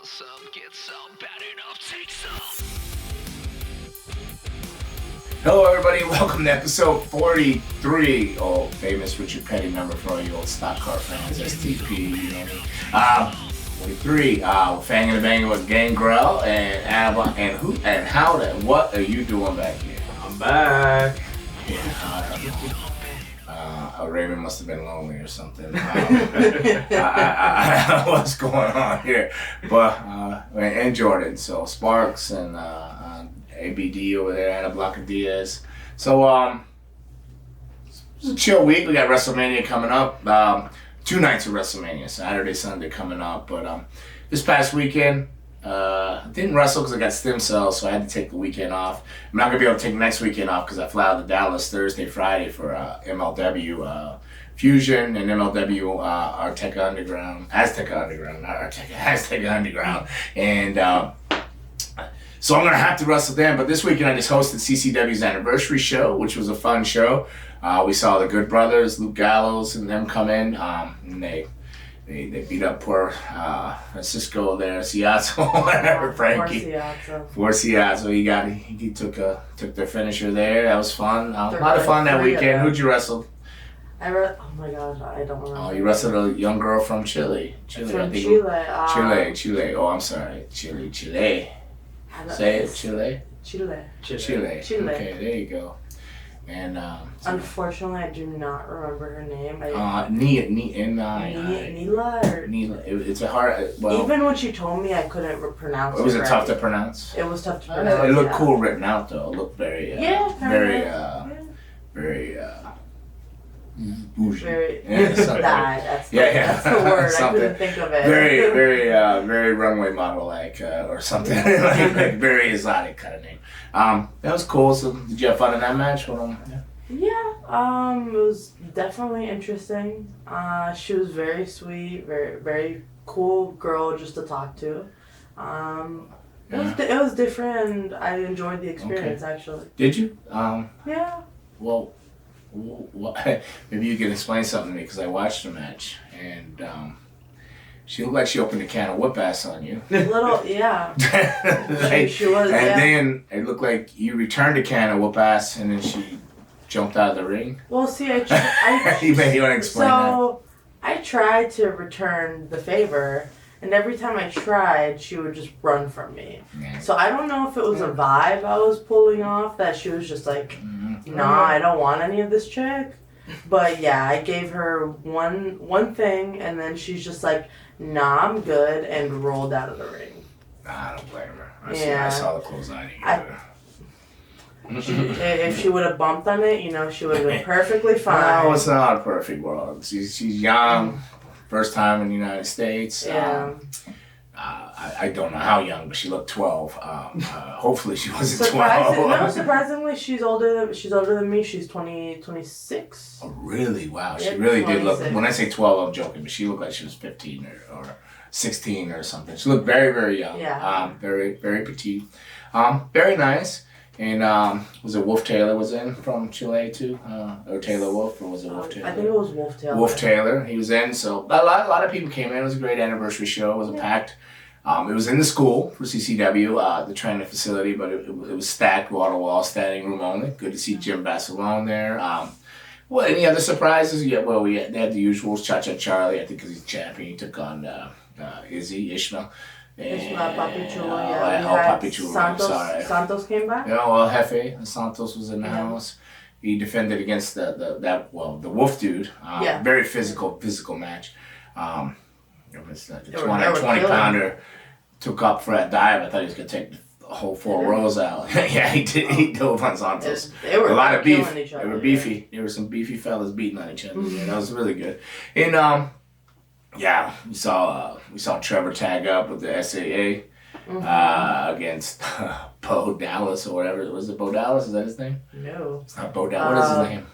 some, get some, bad enough, take some. Hello everybody, welcome to episode 43. Oh, famous Richard Petty number for all you old stock car fans, STP, you know me. 43, Fangin' and Bangin' with Gangrel and Abba, and who, and how, and what are you doing back here? I'm back. Yeah, Raymond must have been lonely or something. What's going on here? But, and Jordan, so Sparks and ABD over there, and a block of Diaz. So, it's a chill week. We got Wrestlemania coming up. 2 nights of Wrestlemania, Saturday, Sunday coming up. But this past weekend, didn't wrestle because I got stem cells, so I had to take the weekend off. I'm not going to be able to take next weekend off because I fly out to Dallas Thursday, Friday for MLW Fusion and MLW Azteca Underground. And so I'm going to have to wrestle them. But this weekend I just hosted CCW's anniversary show, which was a fun show. We saw the Good Brothers, Luke Gallows, and them come in. And they beat up poor Francisco there, Seattle, whatever, Frankie. For Seattle. He took their finisher there. That was fun. A lot of fun that weekend. Who'd you wrestle? Oh my gosh, I don't remember. Oh, you wrestled a young girl from Chile. Chile. Chile. Oh, I'm sorry. Chile. Say it, Chile. Chile. Okay, there you go. And unfortunately, I do not remember her name. Neela. It's a hard. Well, even when she told me, I couldn't pronounce it. Was it tough to pronounce? It was tough to pronounce. It looked cool written out though. It looked very bougie. That's the word. I couldn't think of it. Very runway model like or something like very exotic kind of name. That was cool. So did you have fun in that match? Yeah, it was definitely interesting. She was very sweet, very cool girl just to talk to. It was different. I enjoyed the experience actually. Did you? Yeah. Well, maybe you can explain something to me because I watched the match and she looked like she opened a can of whoop ass on you. Little, yeah. she was. And yeah. then it looked like you returned a can of whoop ass and then she jumped out of the ring. Well, see, you want to explain that? So I tried to return the favor, and every time I tried, she would just run from me. Yeah. So I don't know if it was a vibe I was pulling off that she was just like, nah, I don't want any of this chick. But yeah, I gave her one thing, and then she's just like, nah, I'm good, and rolled out of the ring. I don't blame her. I saw the clothesline. If she would have bumped on it, she would have been perfectly fine. No, it's not a perfect world. She's young, first time in the United States. Yeah. I don't know how young, but she looked 12. Hopefully she wasn't 12. No, surprisingly, she's older than me. She's 26. Oh, really? Wow. She really 26. Did look, when I say 12, I'm joking, but she looked like she was 15 or 16 or something. She looked very, very young. Yeah. Very, very petite. Very nice. And was it Wolf Taylor was in from Chile too? Or Taylor Wolf, or was it Wolf Taylor? I think it was Wolf Taylor. Wolf Taylor, he was in. So a lot of people came in. It was a great anniversary show. It was packed. It was in the school for CCW, the training facility, but it was stacked, wall to wall, standing room only. Good to see Jim Basilone there. Well, any other surprises? Yeah, well, they had the usuals. Cha-Cha Charlie, I think because he's champion, he took on Ishmael. Papi Chulo, Papi Chulo, I'm sorry. Santos came back? Yeah, well, Jefe Santos was in the house. He defended against the Wolf dude. Very physical match. It was the 20-pounder took up for that dive. I thought he was going to take the whole 4 rows out. Yeah, he did. He dove on Santos. They were a lot of beef. They were beefy. Yeah. There were some beefy fellas beating on each other. Yeah, that was really good. And we saw Trevor tag up with the SAA against Bo Dallas or whatever. Was it Bo Dallas? Is that his name? No. It's not Bo Dallas. What is his name?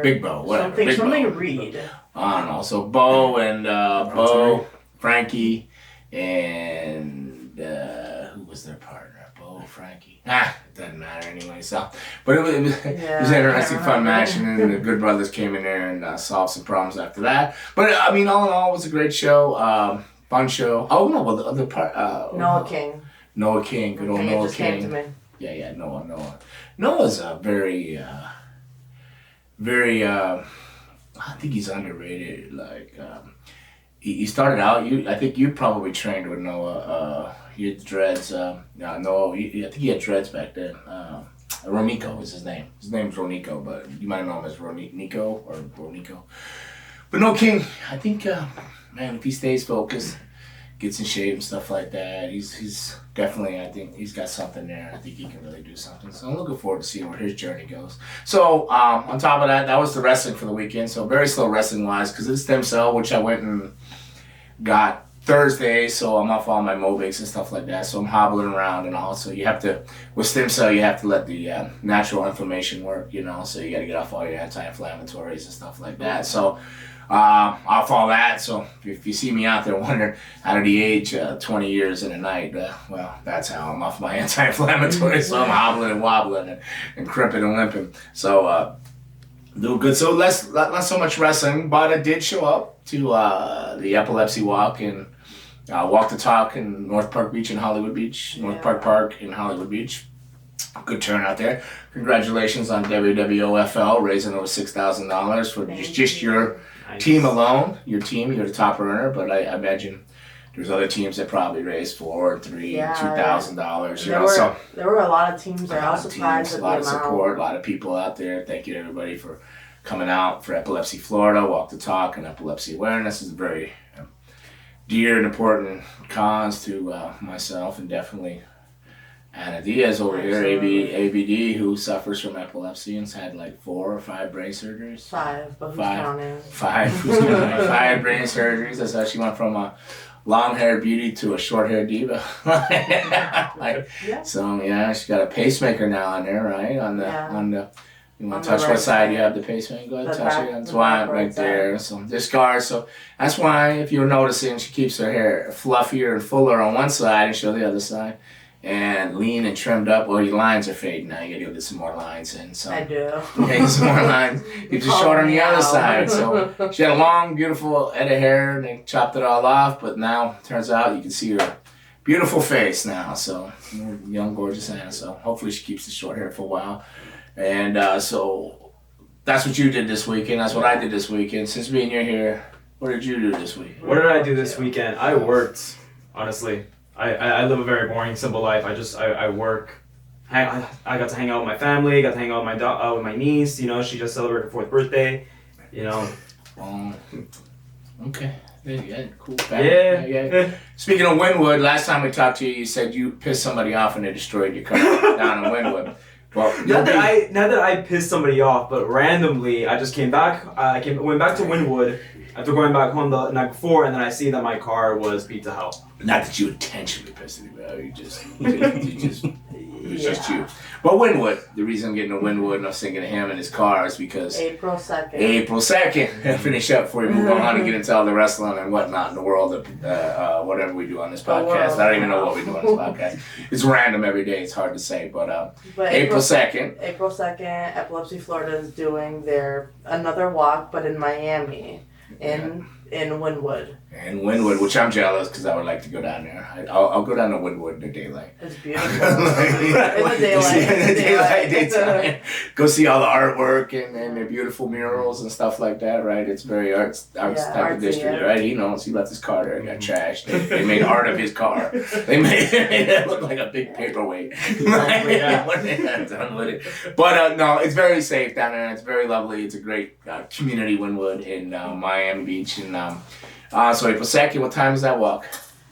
Big Bo, whatever. Something Reed. I don't know. So Bo and Bo, Frankie, and who was their partner? Bo, Frankie. It doesn't matter anyway. So, but it was an interesting, fun match, and then the Good Brothers came in there and solved some problems after that. But I mean, all in all, it was a great show. Fun show. Oh no, well the other part. Noah King. Noah King. Good old It Noah just came to King. me. Yeah, Noah. Noah's a very, I think he's underrated. Like, he started out. I think you probably trained with Noah. He had dreads. Noah. I think he had dreads back then. Ronico is his name. His name's Ronico, but you might know him as Ronico or Ronico. But no King. I think, man, if he stays focused, gets in shape and stuff like that, he's definitely, I think he's got something there. I think he can really do something. So I'm looking forward to seeing where his journey goes. So on top of that was the wrestling for the weekend. So very slow wrestling wise because of the stem cell, which I went and got Thursday. So I'm off all my Mobics and stuff like that. So I'm hobbling around and all. So you have to, with stem cell, you have to let the natural inflammation work, you know. So you got to get off all your anti-inflammatories and stuff like that. So off all that, so if you see me out there wondering out of the age 20 years in a night, well, that's how I'm off my anti-inflammatory, so I'm hobbling and wobbling and crimping and limping. So doing good. So not so much wrestling, but I did show up to the Epilepsy Walk and Walk the Talk in North Park Beach in Hollywood Beach, North Park in Hollywood Beach. Good turnout there. Congratulations on WWOFL raising over $6,000 for just your team alone. Your team, you're the top earner, but I imagine there's other teams that probably raised $4,000, $3,000, $2,000. There were a lot of teams there. I was surprised at the amount. A lot of support, a lot of people out there. Thank you to everybody for coming out for Epilepsy Florida, Walk the Talk, and Epilepsy Awareness is a very dear and important cause to myself and definitely Anna Diaz over here, ABD, who suffers from epilepsy and's had like 4 or 5 brain surgeries. 5, but who's counting? 5, who's counting? 5 brain surgeries. That's how she went from a long-haired beauty to a short-haired diva. So yeah, she's got a pacemaker now on there, right? On the. You want to touch what side you have the pacemaker? Go ahead, touch it. That's why right there. So discourse. So that's why if you're noticing, she keeps her hair fluffier and fuller on one side and show the other side. And lean and trimmed up. Well, your lines are fading now. You gotta go get some more lines in. So I do. Get some more lines. You're just short on the other side. So she had a long, beautiful head of hair, and they chopped it all off. But now, turns out, you can see her beautiful face now. So young, gorgeous Anna. So hopefully she keeps the short hair for a while. And so that's what you did this weekend. That's what I did this weekend. Since being here, what did you do this week? What did I do this weekend? I worked, honestly. I live a very boring, simple life. I work. I got to hang out with my family. Got to hang out with my niece. You know, she just celebrated her 4th birthday. You know. Okay. Yeah, cool. Yeah. Speaking of Wynwood, last time we talked to you, you said you pissed somebody off and they destroyed your car down in Wynwood. Well, not that I pissed somebody off, but randomly I just came back. Went back to Wynwood after going back home the night before, and then I see that my car was beat to hell. Not that you intentionally pissed anybody off. It was just you. But Wynwood, the reason I'm getting to Wynwood and I was thinking of him and his car is because April 2nd. Finish up before we move on and get into all the wrestling and whatnot in the world of whatever we do on this podcast. I don't even know what we do on this podcast. It's random every day. It's hard to say. But April 2nd. April 2nd, Epilepsy Florida is doing another walk, but in Miami. In Wynwood. In Wynwood, which I'm jealous because I would like to go down there. I'll go down to Wynwood in the daylight. It's beautiful. In the daylight. Go see all the artwork and the beautiful murals and stuff like that, right? It's very arts type of district, right? He knows. He left his car there and got trashed. They made art of his car. They made it look like a big paperweight. When they got done with it. But no, it's very safe down there. It's very lovely. It's a great community, Wynwood, in Miami Beach. And so April 2nd, what time is that walk?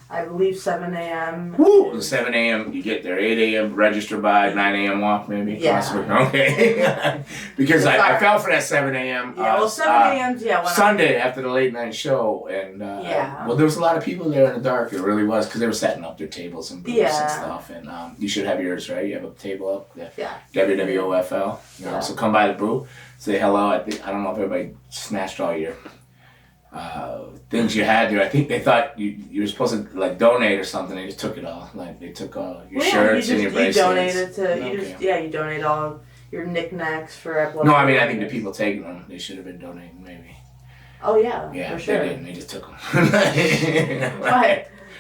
I believe 7 a.m. Woo! 7 a.m. you get there. 8 a.m. register by 9 a.m. walk maybe. Yeah. Okay. Because I fell for that 7 a.m. Yeah, well 7 a.m. Sunday after the late night show, and well, there was a lot of people there in the dark. It really was because they were setting up their tables and booths and stuff. And you should have yours, right? You have a table up. Yeah. WWOFL. You know, so come by the booth, say hello. I don't know if everybody snatched all your things you had there. I think they thought you were supposed to like donate or something. They just took it all. Like they took all your shirts and your bracelets. You donate all your knickknacks for Epilepsy. No, I mean I think the people taking them, they should have been donating maybe. Oh yeah, Yeah, for sure. they didn't. They just took them.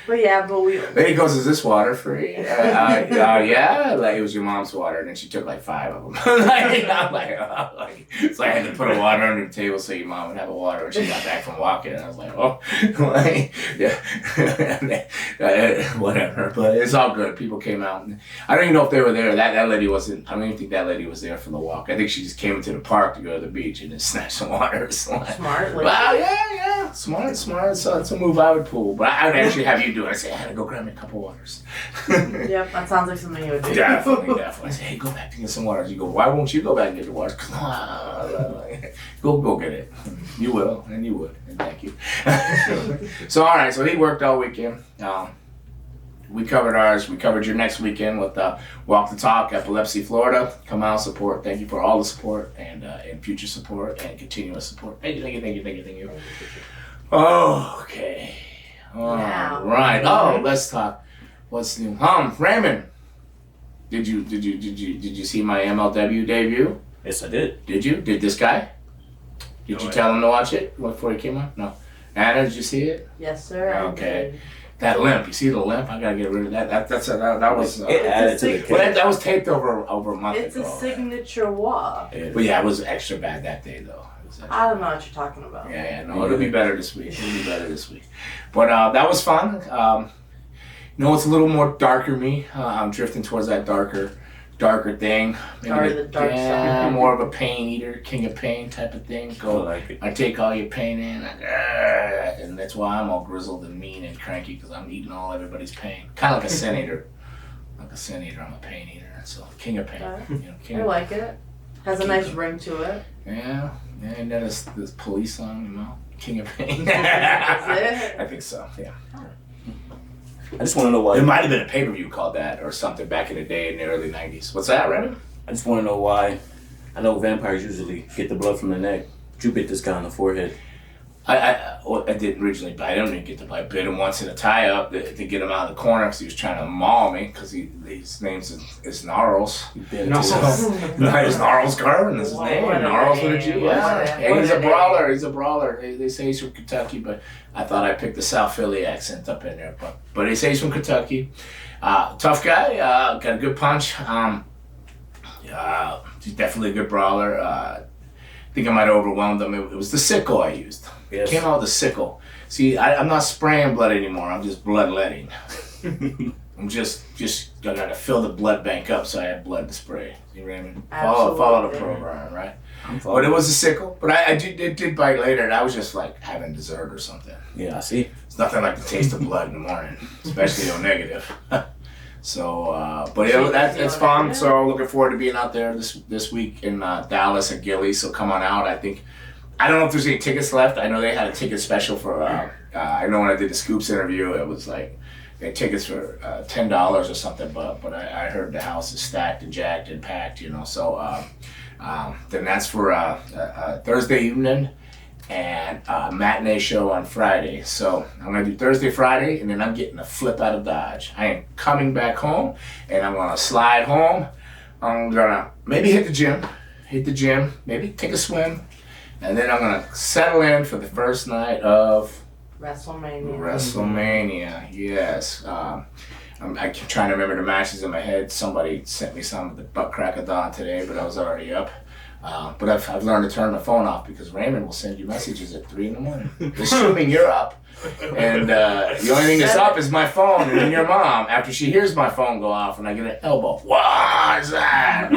But yeah, but we. Then he goes, "Is this water free?" Yeah, like it was your mom's water, and then she took like 5 of them. I'm like, so I had to put a water under the table so your mom would have a water when she got back from walking. And I was like, "Oh, like, yeah, whatever." But it's all good. People came out. And I don't even know if they were there. That lady wasn't. I don't even think that lady was there for the walk. I think she just came into the park to go to the beach and just snatch some water. So Smart. wow, yeah, smart. So it's a move I would pull, but I would actually have you do it. I say, I had to go grab me a couple waters. Yep, that sounds like something you would do. Definitely. I say, hey, go back and get some waters. You go, why won't you go back and get the waters? Go get it. You will, and you would, and thank you. So all right, so he worked all weekend. We covered ours. We covered your next weekend with Walk the Talk, Epilepsy, Florida. Come out, support. Thank you for all the support and future support and continuous support. Thank you. Oh, okay. All right. Oh, let's talk. What's new? Raymond. Did you see my MLW debut? Yes, I did. Did you? Did this guy? Did you tell him to watch it before he came on? No. Anna, did you see it? Yes, sir. Okay. That limp, you see the limp? I gotta get rid of that. That was. It added to the Well, cake. that was taped over a month It's ago. a signature walk. But yeah, it was extra bad that day though. I don't know what you're talking about. Yeah, no, it'll be better this week. But that was fun. It's a little more darker me. I'm drifting towards that darker thing. Maybe The dark side. more of a pain eater, king of pain type of thing. I like it. I take all your pain in, and that's why I'm all grizzled and mean and cranky because I'm eating all everybody's pain. Kind of like a sin eater. I'm a pain eater. So king of pain. King I of like it. Has a nice ring to it. Yeah, and then this police song, King of Pain. Is it? I think so, yeah. I just want to know why. It might have been a pay-per-view called that or something back in the day in the early 90s. What's that, Raymond? I just want to know why. I know vampires usually get the blood from the neck. But you bit this guy on the forehead. I didn't originally bite him. I didn't get to bite. Bit him once in a tie-up to get him out of the corner because he was trying to maul me because his name's is Gnarls. His Gnarls Garvin is his name. Gnarls with a G. Yeah, he's a brawler. They say he's from Kentucky, but I thought I picked the South Philly accent up in there. But they say he's from Kentucky. Tough guy. Got a good punch. He's definitely a good brawler. I think I might have overwhelmed him. It was the sickle I used. Yes. Came out with the sickle. See, I'm not spraying blood anymore. I'm just bloodletting. I'm just I gotta fill the blood bank up so I have blood to spray. You Raymond? Follow the program, right? But it was a sickle. But I did bite later, and I was just like having dessert or something. Yeah, I see. It's nothing like the taste of blood in the morning, especially O negative. So, but it's fun. So looking forward to being out there this week in Dallas at Gillies. So come on out. I don't know if there's any tickets left. I know they had a ticket special for. I know when I did the Scoops interview, it was like they had tickets for $10 or something. But I heard the house is stacked and jacked and packed. So then that's for Thursday evening and matinee show on Friday. So I'm gonna do Thursday, Friday, and then I'm getting a flip out of Dodge. I am coming back home, and I'm gonna slide home. I'm gonna maybe hit the gym, maybe take a swim, and then I'm gonna settle in for the first night of Wrestlemania. Yes. I keep trying to remember the matches in my head. Somebody sent me some of the butt crack of dawn today, but I was already up. But I've learned to turn my phone off because Raymond will send you messages at 3 a.m, assuming you're up. And the only thing that's up is my phone and then your mom. After she hears my phone go off and I get an elbow. What is that?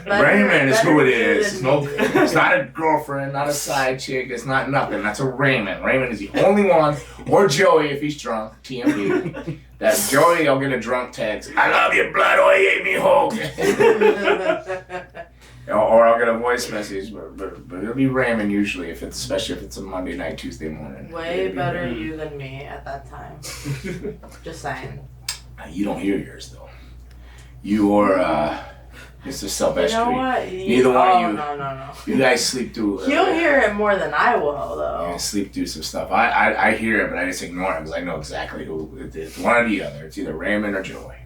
Raymond is who it is. It's not a girlfriend, not a side chick. It's not nothing. That's a Raymond. Raymond is the only one, or Joey if he's drunk. TMB. That Joey, I'll get a drunk text. I love you, blood. Oh, you ate me whole. Or I'll get a voice message, but it'll be Raymond usually, especially if it's a Monday night, Tuesday morning. Way better you than me at that time. Just saying. You don't hear yours though. You or Mr. Sylvester. You know what? Neither one of you. No. You guys sleep through. He'll hear it more than I will, though. Yeah, sleep through some stuff. I hear it, but I just ignore it because I know exactly who it is. One or the other. It's either Raymond or Joey.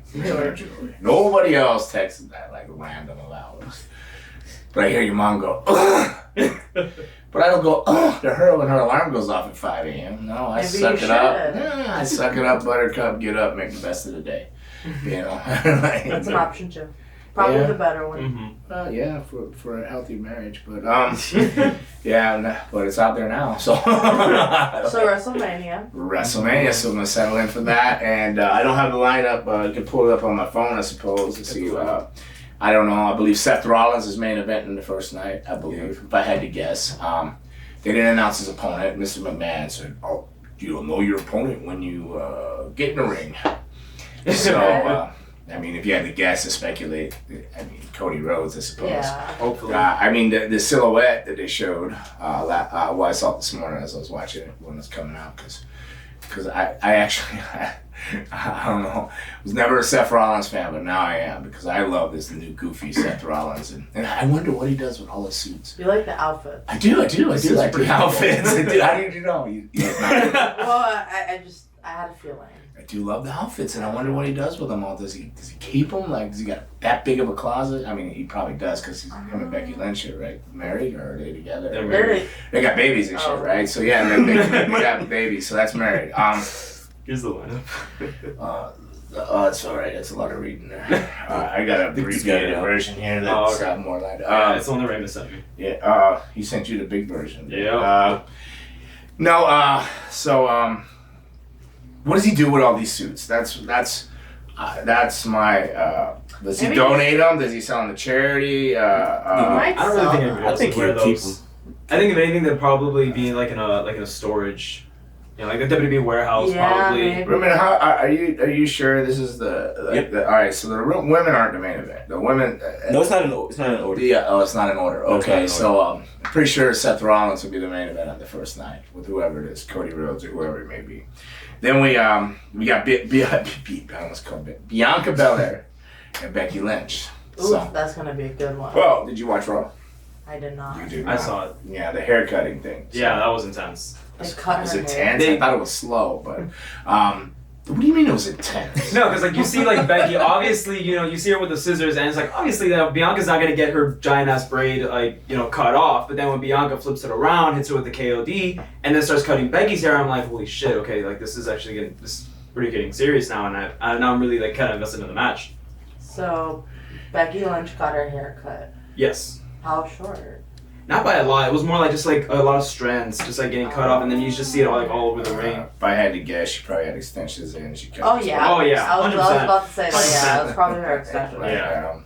Nobody else texts that like random loud. But I hear your mom go, ugh. But I don't go, oh, to her when her alarm goes off at 5 a.m. No, I Maybe suck you it up. should. Yeah, I suck it up, buttercup, get up, make the best of the day. You know? That's an option too. Probably Yeah. the better one. Mm-hmm. Yeah, for a healthy marriage. But, yeah, but it's out there now, so. So WrestleMania. WrestleMania, so I'm gonna settle in for that, and I don't have the lineup. You can pull it up on my phone, I suppose, to see. I don't know. I believe Seth Rollins is main event in the first night. I believe, if I had to guess. They didn't announce his opponent. Mr. McMahon said, "Oh, you'll know your opponent when you get in the ring." So, I mean, if you had to guess and speculate, I mean, Cody Rhodes, I suppose. Yeah. Hopefully. I mean, the silhouette that they showed, well, I saw it this morning as I was watching it when it was coming out, because I actually, I don't know, was never a Seth Rollins fan, but now I am, because I love this new goofy Seth Rollins, and I wonder what he does with all his suits. You like the outfit? I do like Suits the pretty outfits. I do. How did you know? Well, I had a feeling. I do love the outfits, and I wonder what he does with them all. Does he keep them? Like, does he got that big of a closet? I mean, he probably does, because him and Becky Lynch are, right, married, or are they together? They're They're They got babies and shit, right? So yeah, they got babies, so that's married. Here's the lineup. It's all right. That's a lot of reading there. I got a abbreviated version here that's more like. Yeah, it's on the Raymond sent me. Yeah. He sent you the big version. Yeah. So what does he do with all these suits? That's my. Does he donate them? Does he sell them to charity? might I don't really think anybody I else think would wear he'll keep those. them. I think if anything, they'd probably be like in a storage, you know, like the WWE warehouse, Yeah, probably. maybe. Roman, how are you sure this is the all right? So the women aren't the main event. The women. No, it's not in order. Yeah. Oh, it's not in order. No, it's not Okay. in So I'm pretty sure Seth Rollins will be the main event on the first night with whoever it is, Cody Rhodes or whoever it may be. Then we got I almost called it Bianca Belair and Becky Lynch. Ooh, So, that's gonna be a good one. well, did you watch Raw? I did not. You did. I not. saw it. Yeah, the hair cutting thing. So, Yeah, that was intense. They cut was her it hair. intense? I thought it was slow, but what do you mean it was intense? No, because like you see like Becky, obviously, you know, you see her with the scissors, and it's like obviously that Bianca's not gonna get her giant ass braid like, you know, cut off. But then when Bianca flips it around, hits her with the KOD, and then starts cutting Becky's hair, I'm like, holy shit, okay, like this is actually getting serious now, and now I'm really like kind of invested in the match. So, Becky Lynch got her hair cut. Yes. How short? Not by a lot. It was more like just like a lot of strands, just like getting cut off, and then you just see it all over the ring. If I had to guess, she probably had extensions in. She cut Oh this yeah. Oh, yeah, I was 100%. about to say that. Yeah, 100%. that was probably her extension. Like, Yeah.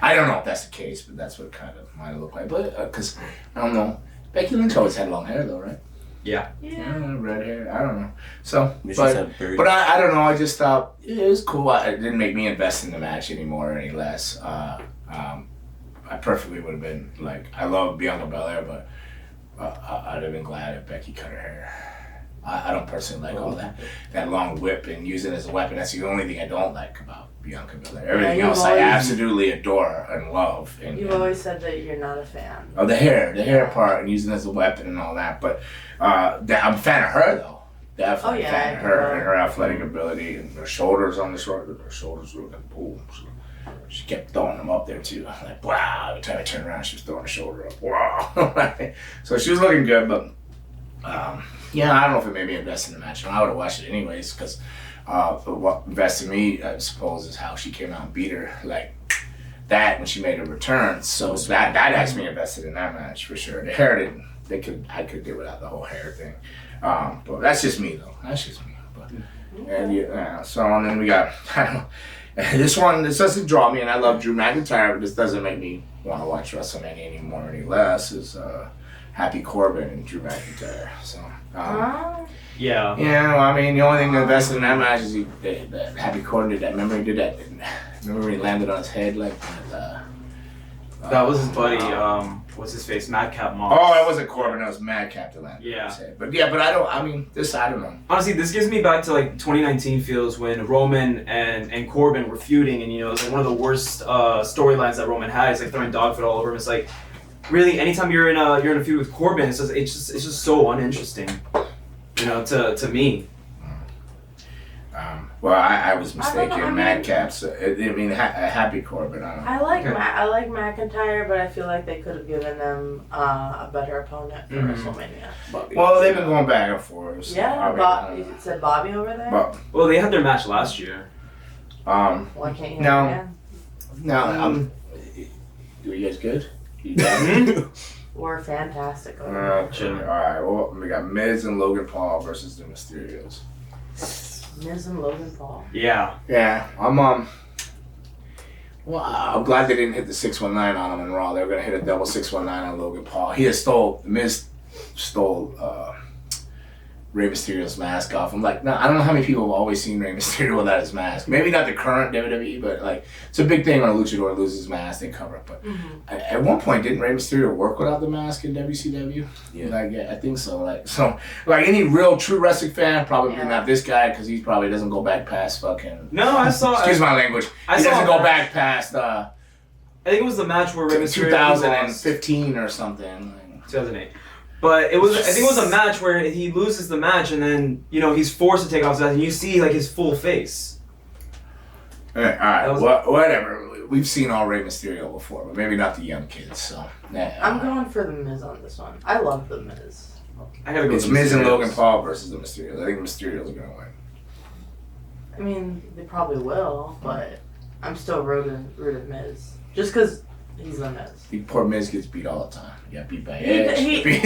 I don't know if that's the case, but that's what it kind of might look like. But because I don't know, Becky Lynch always had long hair though, right? Yeah. Yeah. Red hair. I don't know. So, She's but had very- I don't know. I just thought it was cool. It didn't make me invest in the match anymore or any less. I perfectly would have been like, I love Bianca Belair, but I'd have been glad if Becky cut her hair. I don't personally like all that long whip and use it as a weapon. That's the only thing I don't like about Bianca Belair. Everything you've else I always- absolutely adore and love. And, You've always said that you're not a fan. oh, the hair part and using it as a weapon and all that. But I'm a fan of her though. Definitely Oh, yeah, a fan of I her know. and her athletic ability and her shoulders on the shoulders. Her shoulders were like boom. So she kept throwing them up there too. Like wow. Every time I turned around, she was throwing her shoulder up. Wow. So she was looking good, but yeah, I don't know if it made me invest in the match. I would have watched it anyways because what invested me, I suppose, is how she came out and beat her like that when she made her return. So that has me invested in that match for sure. The hair didn't. I could get without the whole hair thing. But that's just me though. That's just me. But and yeah, so and then we got I don't know. This doesn't draw me, and I love Drew McIntyre, but this doesn't make me want to watch WrestleMania anymore any less. Is Happy Corbin and Drew McIntyre. So Yeah. yeah, I mean the only thing that invested in that match is that Happy Corbin did that. Remember he did that. Remember when he landed on his head like. That was his buddy. What's his face? Madcap Moss. Oh, it wasn't Corbin. It was Madcap that landed Yeah. on his head. But yeah, but I don't know. Honestly, this gives me back to like 2019 feels when Roman and Corbin were feuding, and you know, it's like one of the worst storylines that Roman had. It's like throwing dog food all over him. It's like really anytime you're in a feud with Corbin, it's just so uninteresting. You know, to me. Well, I was I don't know, mistaken. Madcap's. Happy Corbin. I don't know. I like McIntyre, but I feel like they could have given them a better opponent for WrestleMania. Bobby. Well, they've been going back and forth. So Yeah, you said Bobby over there. But, Well, they had their match last year. Why can't you No. have it again? no, you guys good? You got me? We're fantastic. Over Okay. All right. Well, we got Miz and Logan Paul versus the Mysterios. Miz and Logan Paul. Yeah. Yeah, Well, I'm glad they didn't hit the 619 on him in Raw. They were gonna hit a double 619 on Logan Paul. Miz stole Rey Mysterio's mask off. I'm like, no, I don't know how many people have always seen Rey Mysterio without his mask. Maybe not the current WWE, but like it's a big thing when a luchador loses his mask, they cover it. But at one point, didn't Rey Mysterio work without the mask in WCW? Yeah. I think so. Like any real true wrestling fan, probably not this guy because he probably doesn't go back past fucking. No, I saw. Excuse my language. He doesn't go back past. I think it was the match where Rey Mysterio 2015 or something. 2008. But I think it was a match where he loses the match and then, he's forced to take off his mask and you see like his full face. All right. Whatever. We've seen all Rey Mysterio before, but maybe not the young kids. So I'm going for the Miz on this one. I love the Miz. I gotta go. It's Miz and Logan Paul versus the Mysterios. I think the Mysterios are gonna win. I mean, they probably will, but I'm still rooting Miz. Just because he's the Miz. Poor Miz gets beat all the time. He got beat by He Edge.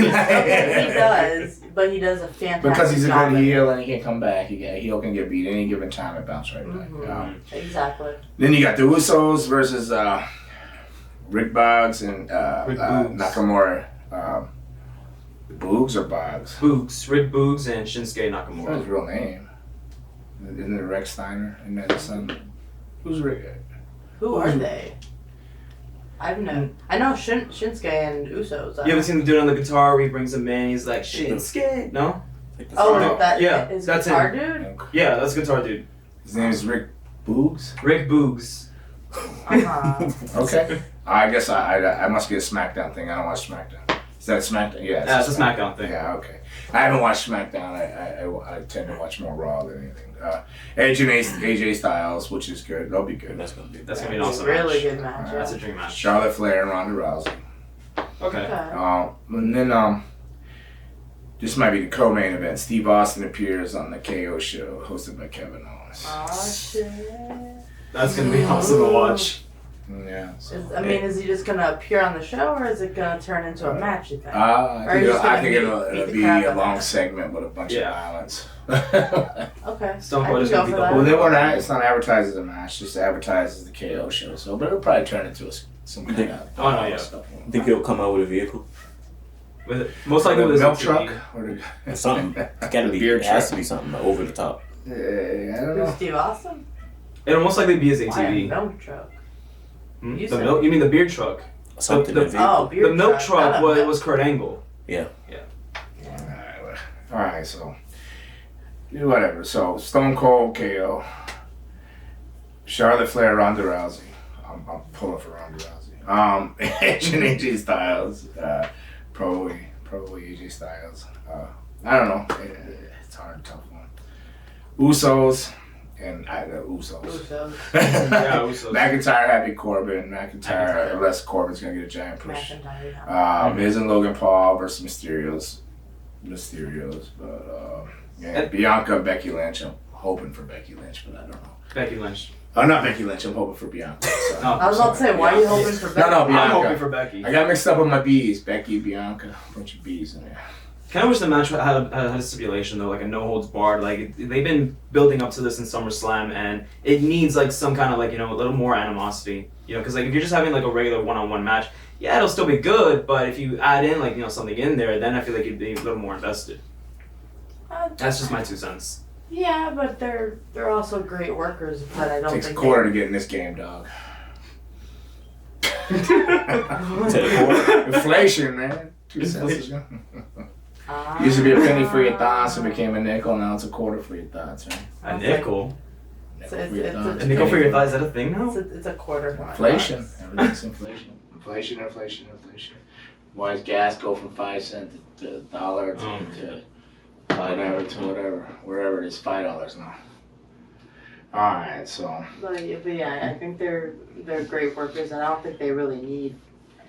does, but he does a fantastic Because he's a job good at it. heel and he can come back. A heel can get beat any given time and bounce right back. Exactly. Then you got the Usos versus Rick Boggs and Boogs. Nakamura. Boogs or Boggs? Boogs. Rick Boogs and Shinsuke That's his Nakamura. real name. Isn't it Rex Steiner? Isn't that his son? Who's Rick? Who are they? I know Shinsuke and Usos. You haven't seen him do it on the guitar where he brings him in, he's like, Shinsuke? No? Is guitar dude? Yeah, that's guitar dude. His name is Rick Boogs? Rick Boogs. Okay. I guess I must be a SmackDown thing. I don't watch SmackDown. Is that SmackDown? Yeah, It's a SmackDown thing. Yeah, okay. I haven't watched SmackDown. I tend to watch more Raw than anything. Edge and AJ Styles, which is good. They'll be good. That's gonna be an awesome really match. good match. That's a dream match. Charlotte Flair and Ronda Rousey. Okay. And then this might be the co-main event. Steve Austin appears on the KO show hosted by Kevin Owens. Oh shit. That's gonna be awesome to watch. Yeah. So, is he just gonna appear on the show, or is it gonna turn into a match? You think? I think it'll beat the be crap a out long of it. segment with a bunch of violence. Okay. Stone I Cold can is go gonna be for the that. whole- Well, they weren't. It's not advertised as a match. Just advertised as the KO show. So, but it'll probably turn into some kind of. Oh, no, yeah. stuff. Think he'll come out with a vehicle? Most likely with a his milk MTV. truck or Something. It's gotta be. Beer It has truck. to be something over the top. I don't Who's know. Steve Austin? It'll most likely be his Why a ATV. milk truck? Hmm? You The said- milk? You mean the beer truck? Something. The- in vehicle. Oh, beer The milk truck not a was, milk- was Kurt Angle. Yeah. All right. So, whatever. So, Stone Cold KO. Charlotte Flair, Ronda Rousey. I'm pulling for Ronda Rousey. Edge and AJ Styles. Probably AJ Styles. I don't know. It's hard, tough one. Usos and Usos. Usos. Yeah, Usos. McIntyre, Happy Corbin. McIntyre, unless Corbin's gonna get a giant push. McIntyre. Yeah. Miz and Logan Paul versus Mysterios, but yeah, Bianca, Becky Lynch. I'm hoping for Becky Lynch, but I don't know. Becky Lynch. Oh, not Becky Lynch. I'm hoping for Bianca. Sorry. No. I was about to say, why are you hoping for Becky? No, I'm Bianca. hoping for Becky. I got mixed up with my B's. Becky, Bianca, a bunch of B's in there. Kind of wish the match had a stipulation though, like a no holds barred. Like they've been building up to this in SummerSlam, and it needs like some kind of like a little more animosity. Because like if you're just having like a regular one-on-one match, yeah, it'll still be good. But if you add in like something in there, then I feel like you'd be a little more invested. That's just my 2 cents. Yeah, but they're also great workers, but I don't Takes a think quarter to get in this game, dog. To the core. Inflation, man. 2 cents ago. Used to be a penny for your thoughts, it became a nickel. Now it's a quarter for your thoughts, right? A nickel. Nickel It's- for your it's- thoughts. A nickel for your thighs. Is that a thing now? It's a quarter for my Inflation. thoughts. Everything's inflation. Inflation. Why does gas go from 5 cents to $1 to whatever, wherever it is, $5 now. Alright, so. But yeah, I think they're great workers, and I don't think they really need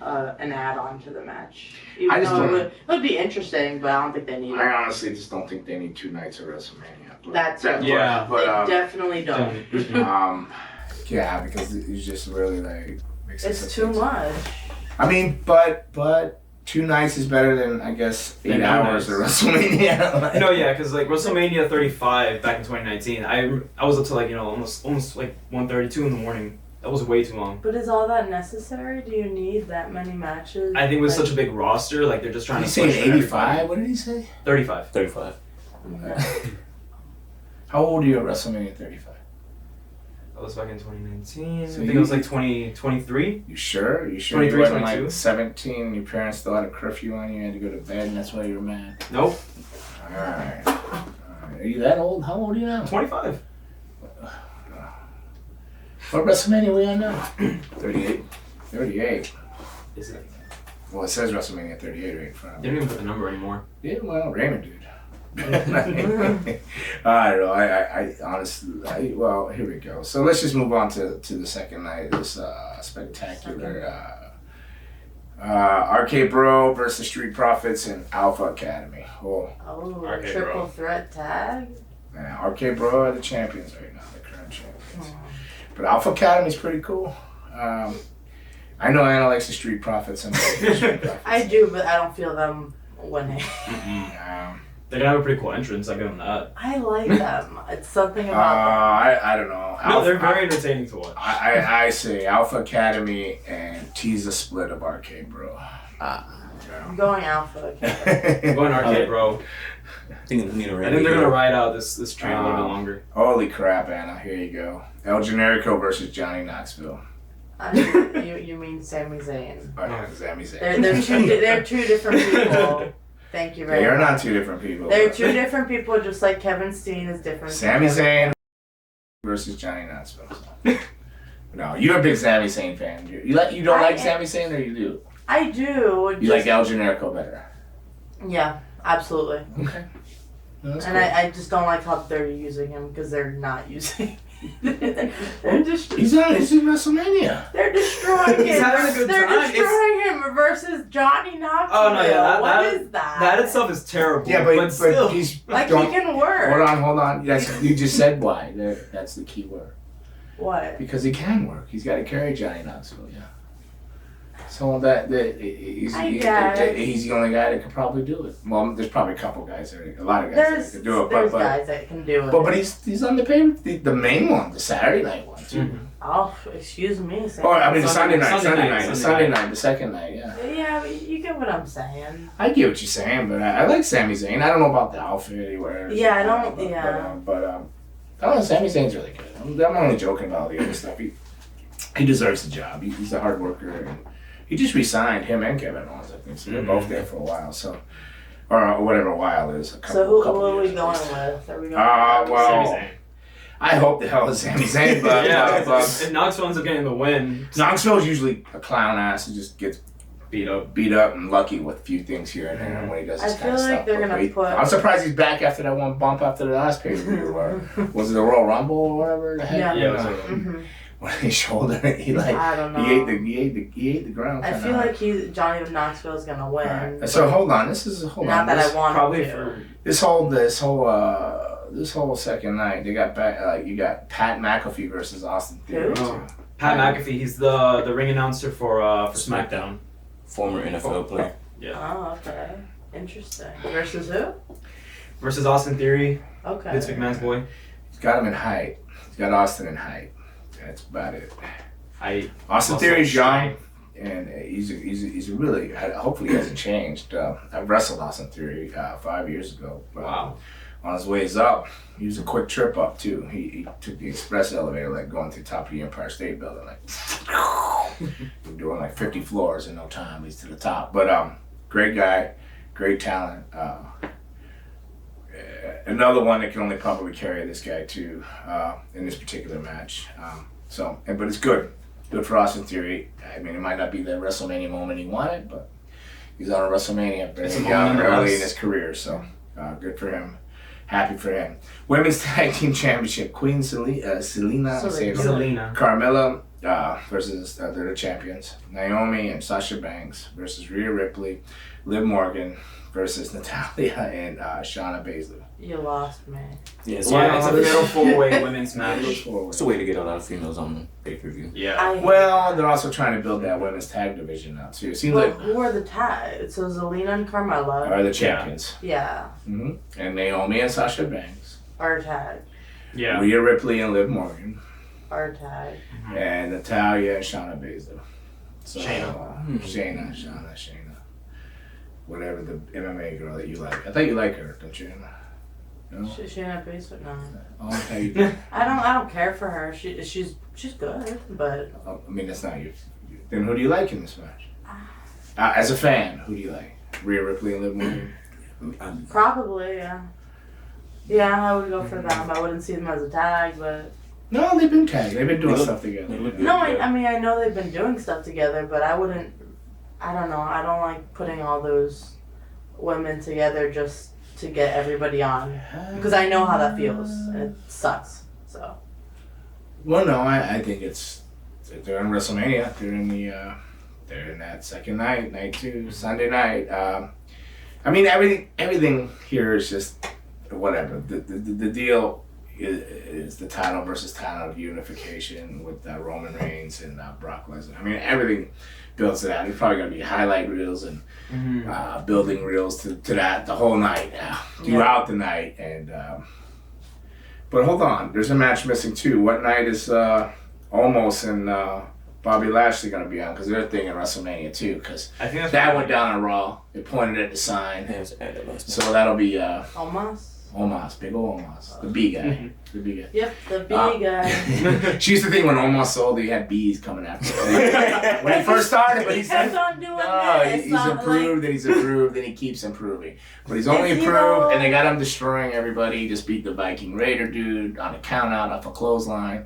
an add-on to the match. Even I just though don't- it would be interesting, but I don't think they need it. I honestly just don't think they need 2 nights of WrestleMania. But, That's it. Yeah. But, They definitely don't. yeah, because it's just really like. It's too much. I mean, but 2 nights is better than, I guess, 8 Than no hours of nights. WrestleMania. Like, No, yeah, because like WrestleMania 35 back in 2019, I was up to like almost like 1:32 in the morning. That was way too long. But is all that necessary? Do you need that many matches? I think with Like, such a big roster, like they're just trying Did to he push say for 85? everybody. What did he say? 35. 35. How old are you at WrestleMania 35? That was back in 2019. So I think you- it was like 2023. You sure? You sure 23, you wasn't 22? like 17 and your parents still had a curfew on you and you had to go to bed and that's why you were mad? Nope. Alright. Are you that old? How old are you now? 25. What WrestleMania are we on now? 38. 38. Is it? Well, it says WrestleMania 38 right in front They of me. don't even put the number anymore. Yeah, well, Raymond did. I don't know. I honestly, well, here we go. So let's just move on to the second night of this spectacular Arcade Bro versus Street Profits and Alpha Academy. Oh, Oh, Arcade triple Bro. threat tag? man, Arcade Bro are the champions right now, the current champions. But Alpha Academy's pretty cool. I know Anna likes the Street Profits. And the Street Profits. I do, but I don't feel them winning. They're gonna have a pretty cool entrance. I give them that. I like them. It's something about I don't know. No, they're very entertaining to watch. I say Alpha Academy and tease a split of Arcade Bro. them. I'm going alpha. I'm going Arcade Bro. I think we need a I think they're gonna ride out this train a little bit longer. Holy crap, Anna! Here you go. El Generico versus Johnny Knoxville. You mean Sami Zayn? Sami Zayn. They're two different people. Thank you very They are much. not 2 different people. They're but- 2 different people, just like Kevin Steen is different. Sami Zayn versus Johnny Knoxville. No, you're a big Sami Zayn fan. You don't like Sami Zayn, or you do? I do. You like El Generico better. Yeah, absolutely. Okay. No, that's And cool. I just don't like how they're using him because they're not using. They're just He's in WrestleMania. they're destroying him. He's having a good They're time. destroying him versus Johnny Knoxville. Oh no, yeah, What is that? That itself is terrible. Yeah, but still, he's Like he don't- can work. Hold on. You just said why. That's the key word. What? Because he can work. He's got to carry Johnny Knoxville. Yeah. So he's the only guy that could probably do it. Well, there's probably a couple guys there, a lot of guys that could do it. There's But guys that can do it. but he's on the main one, the Saturday night one too. Mhm. Oh, excuse me. Oh, I mean the Sunday night, the second night. Yeah. Yeah, but you get what I'm saying. I get what you're saying, but I like Sami Zayn. I don't know about the outfit he wears. Yeah, I don't- But, yeah. I don't know. Sami Zayn's really good. I'm only joking about the other stuff. He deserves the job. He's a hard worker. And he just resigned, him and Kevin Owens, I think. So they're both there for a while. So, or whatever a while is. So who are we years. going with? Are we going well, Sami Zayn. I hope the hell is Sami Zayn, but, Yeah, but if Knoxville ends up getting the win, Knoxville's usually a clown ass who just gets beat up. beat up and lucky with a few things here and there when he does this I kind of feel like stuff. they're But gonna he- put- I'm surprised he's back after that one bump after the last pay-per-view. Or was it the Royal Rumble or whatever the heck? Yeah. Yeah, it was like- Mhm. When his shoulder, he I don't know. he ate the ground. I kinda feel hard. like Johnny Knoxville's gonna win. Alright, so hold on. Not that I want Probably him to. for This whole second night, they got back. You got Pat McAfee versus Austin Theory. Who? too. Pat McAfee. He's the ring announcer for SmackDown. Former NFL player. Yeah. Oh, okay. Interesting. Versus who? Versus Austin Theory. Okay. Vince McMahon's boy. He's got him in height. He's got Austin in height. That's about it. Austin Also Theory's young, shine. and he's a really. Hopefully, he hasn't changed. I wrestled Austin Theory 5 years ago. Wow. On his ways up, he was a quick trip up too. He took the express elevator, like going to the top of the Empire State Building, like doing like 50 floors in no time. He's to the top. But great guy, great talent. Another one that can only probably carry this guy too in this particular match. But it's good for Austin Theory. I mean, it might not be the WrestleMania moment he wanted, but he's on a WrestleMania very It's a young, moment early nonetheless. in his career. So good for him. happy for him. Women's Tag Team Championship, Queen Selena, Selena. Carmella versus they're the champions. Naomi and Sasha Banks versus Rhea Ripley. Liv Morgan versus Natalia and Shayna Baszler. You lost me. Yeah, It's a fatal 4-way women's match. It's a way to get a lot of females on the pay-per-view. Yeah. Well, they're also trying to build that women's tag division now too. It seems But like who are the tag? So Zelina and Carmella. are the champions. Yeah. hmm And Naomi and Sasha Banks. Our tag. Yeah. Rhea Ripley and Liv Morgan. Our tag. And Natalia and Shayna Baszler. So, Shayna. Shayna. Whatever the MMA girl that you like. I thought you like her, don't you? No? Shayna Baszler? No. Oh, okay. I don't care for her. She's good, but Oh, I mean, that's not you. Then who do you like in this match? As a fan, who do you like? Rhea Ripley and Liv Morgan? probably yeah. Yeah, I would go for them. I wouldn't see them as a tag, but No, they've been tagged. They've been doing stuff They together. look good. no, I mean I know they've been doing stuff together, but I wouldn't. I don't know. I don't like putting all those women together just to get everybody on because I know how that feels and it sucks. So Well, no, I think they're in WrestleMania. They're in that second night 2, Sunday night. I mean, everything here is just whatever. The deal is the title versus title unification with Roman Reigns and Brock Lesnar. I mean, everything builds to that. There's probably going to be highlight reels and building reels to that the whole night, throughout the night. And but hold on, there's a match missing too. What night is Omos and Bobby Lashley going to be on? Because they're thinking WrestleMania too. Because I think that went down on Raw. They pointed at the sign. Yeah, it's added last night. So that'll be almost. Omos, big ol' Omos, the B guy, the B guy. Yep, the big guy. She used to think when Omos sold, he had bees coming after him. When he first started, but He he's kept on doing no, this. he's I'm improved and he's improved and he keeps improving. But he's only Is he improved though? and they got him destroying everybody. He just beat the Viking Raider dude on a count out off a clothesline.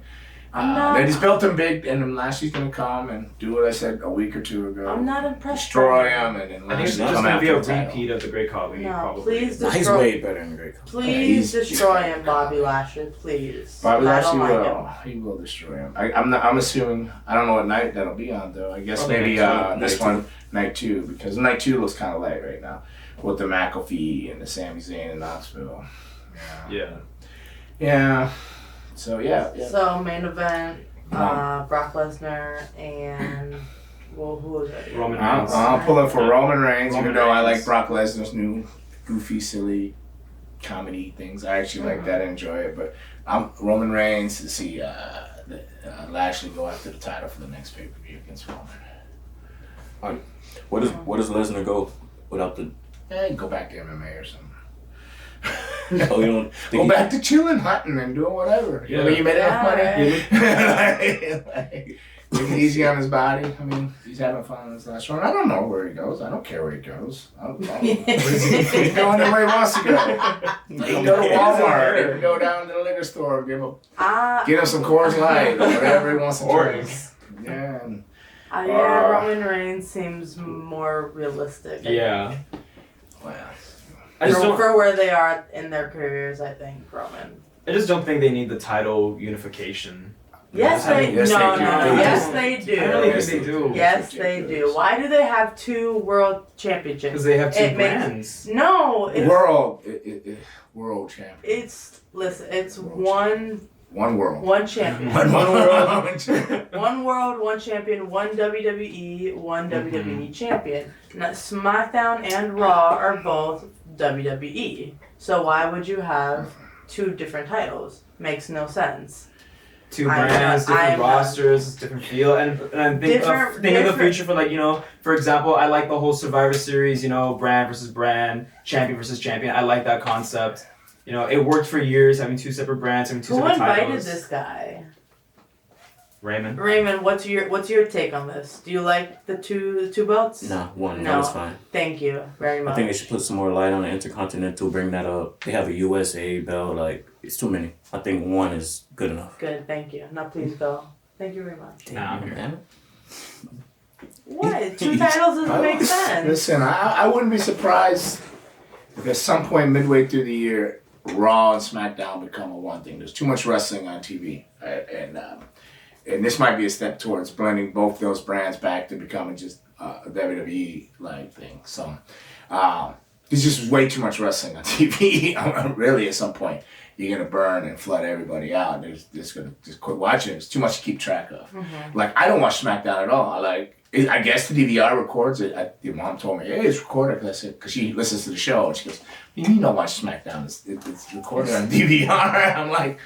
They just built him big and then Lashley's gonna come and do what I said a week or two ago. I'm not impressed. Destroy him and then I think it's Lashley just come going to be after a the title. repeat of the Great Khali, No, probably. please Nah, he's destroy. way better than the Great Khali. Please he's- destroy him, Bobby Lashley. Please. Bobby I don't Lashley like will. him. He will destroy him. I'm assuming. I don't know what night that'll be on though. I guess Probably maybe night this two. one, night 2, because night 2 looks kind of light right now with the McAfee and the Sami Zayn in Knoxville. Yeah. Yeah. So yeah. So main event, Brock Lesnar and who was it? Roman I'll, Reigns. I'll pull it for Roman Reigns, even Roman though I like Reigns. Brock Lesnar's new goofy, silly comedy things. I actually like that and enjoy it. But I'm Roman Reigns to see Lashley go after the title for the next pay-per-view against Roman. What does Lesnar go without the? Go back to MMA or something. Oh, you don't think Go he- back to chilling, hunting, and doing whatever. You know, Yeah. you made enough money. Yeah, like, take it easy on his body. I mean, he's having fun in his last run. I don't know where he goes. I don't care where he goes. I don't know. He's going anywhere he wants to go. He can go to Walmart. He can go down to the liquor store. Get him some Coors Light or whatever he wants to drink. Yeah. And, Roman Reigns seems more realistic. Yeah. well, I just don't. For where they are in their careers, I think Roman. I just don't think they need the title unification. Yes, I they mean, yes, no, they do. no. Yes, they I don't do. think they do. Yes, they do. Why do they have 2 world championships? Because they have two It makes- brands. No, it's world champion. it's One world. one champion. One world. One world, one champion, one WWE, one WWE champion. Now, SmackDown and Raw are both WWE. So why would you have 2 different titles? Makes no sense. Two I'm brands, not- I different am not. rosters, different feel, and I think of the Different- future for, like, you know, for example, I like the whole Survivor Series, you know, brand versus brand, champion versus champion. I like that concept. You know, it worked for years, having 2 separate brands, having 2 Who separate invited titles. this guy? Raymond. Raymond, what's your take on this? Do you like the two belts? Nah, one. No. That was fine. Thank you very I much. think they should put some more light on the Intercontinental. Bring that up. They have a USA belt. Like, it's too many. I think one is good enough. Good, thank you. Now please go. Thank you very much. Nah, I'm here. Man. What? 2 titles doesn't make sense. Listen, I wouldn't be surprised if at some point midway through the year Raw and SmackDown become a one thing. There's too much wrestling on TV, and this might be a step towards blending both those brands back to becoming just a WWE like thing. So there's just way too much wrestling on TV. Really, at some point, you're gonna burn and flood everybody out. There's just gonna just quit watching. It's too much to keep track of. Like I don't watch SmackDown at all. I guess the DVR records it. Your mom told me, "Hey, it's recorded." Because she listens to the show and she goes, "You don't watch SmackDown. It's recorded on DVR." I'm like,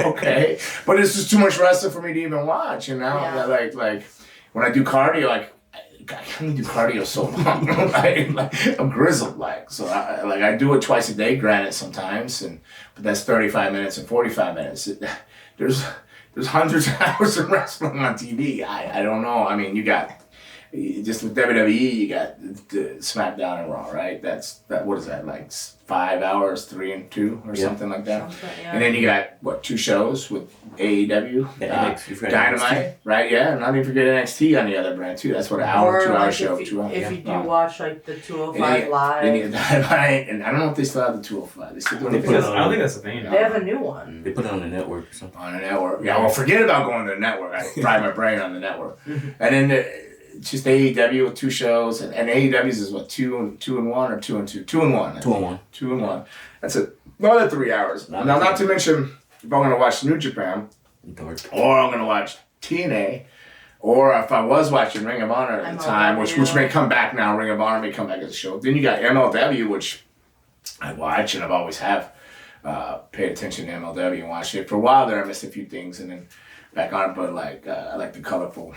okay, but it's just too much wrestling for me to even watch. You know, like when I do cardio, I can't do cardio so long. I'm grizzled, so I do it twice a day. Granted, sometimes, but that's 35 minutes and 45 minutes. There's hundreds of hours of wrestling on TV. I don't know. I mean, you got just with WWE, you got the SmackDown and Raw, right? What is that, like 5 hours, 3 and 2 or something like that? And then you got 2 shows with AEW, Dynamite, right? Yeah, and not even forget NXT on the other brand too. That's what an hour, 2 hour show. If you do watch like the 205 Live, then you get Dynamite, and I don't know if they still have the 205. They still do it. I don't think that's a thing. They have a new one. They put it on the network or something. On the network, yeah. Well, forget about going to the network. I fry my brain on the network, and then. Just AEW with 2 shows, and AEW's is what 2 and 1 or 2 and 2, 2 and 1. 2 and 1. 2 and 1. That's another 3 hours. Now, not to mention if I'm going to watch New Japan, or I'm going to watch TNA, or if I was watching Ring of Honor at the time, which may come back now. Ring of Honor may come back as a show. Then you got MLW, which I watch and I've always have paid attention to MLW and watched it for a while. There I missed a few things, and then back on. But I like the colorful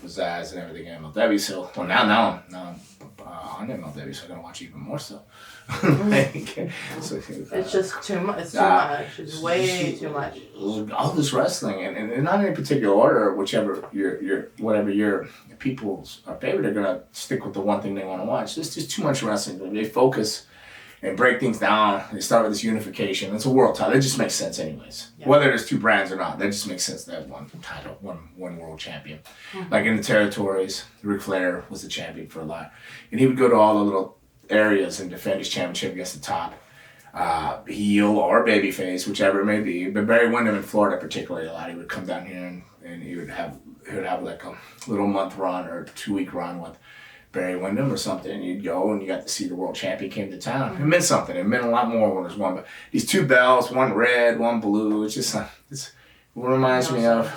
pizzazz and everything in MLW. So now I'm on MLW, so I'm gonna watch even more so. It's just too much. It's too much. It's way too much. All this wrestling, and not in any particular order. Whatever your people's are favorite, they're gonna stick with the one thing they want to watch. There's just too much wrestling. They focus and break things down. They start with this unification. It's a world title. It just makes sense anyways. Yeah. Whether there's 2 brands or not, that just makes sense to have one title, one world champion. Like in the territories, Ric Flair was the champion for a lot. And he would go to all the little areas and defend his championship against the top heel or babyface, whichever it may be. But Barry Windham in Florida particularly a lot. He would come down here and he would have like a little month run or 2-week run with Barry Windham or something, and you'd go and you got to see the world champion came to town. It meant something. It meant a lot more when there's one. But these 2 bells, one red, one blue. It's just it reminds me of.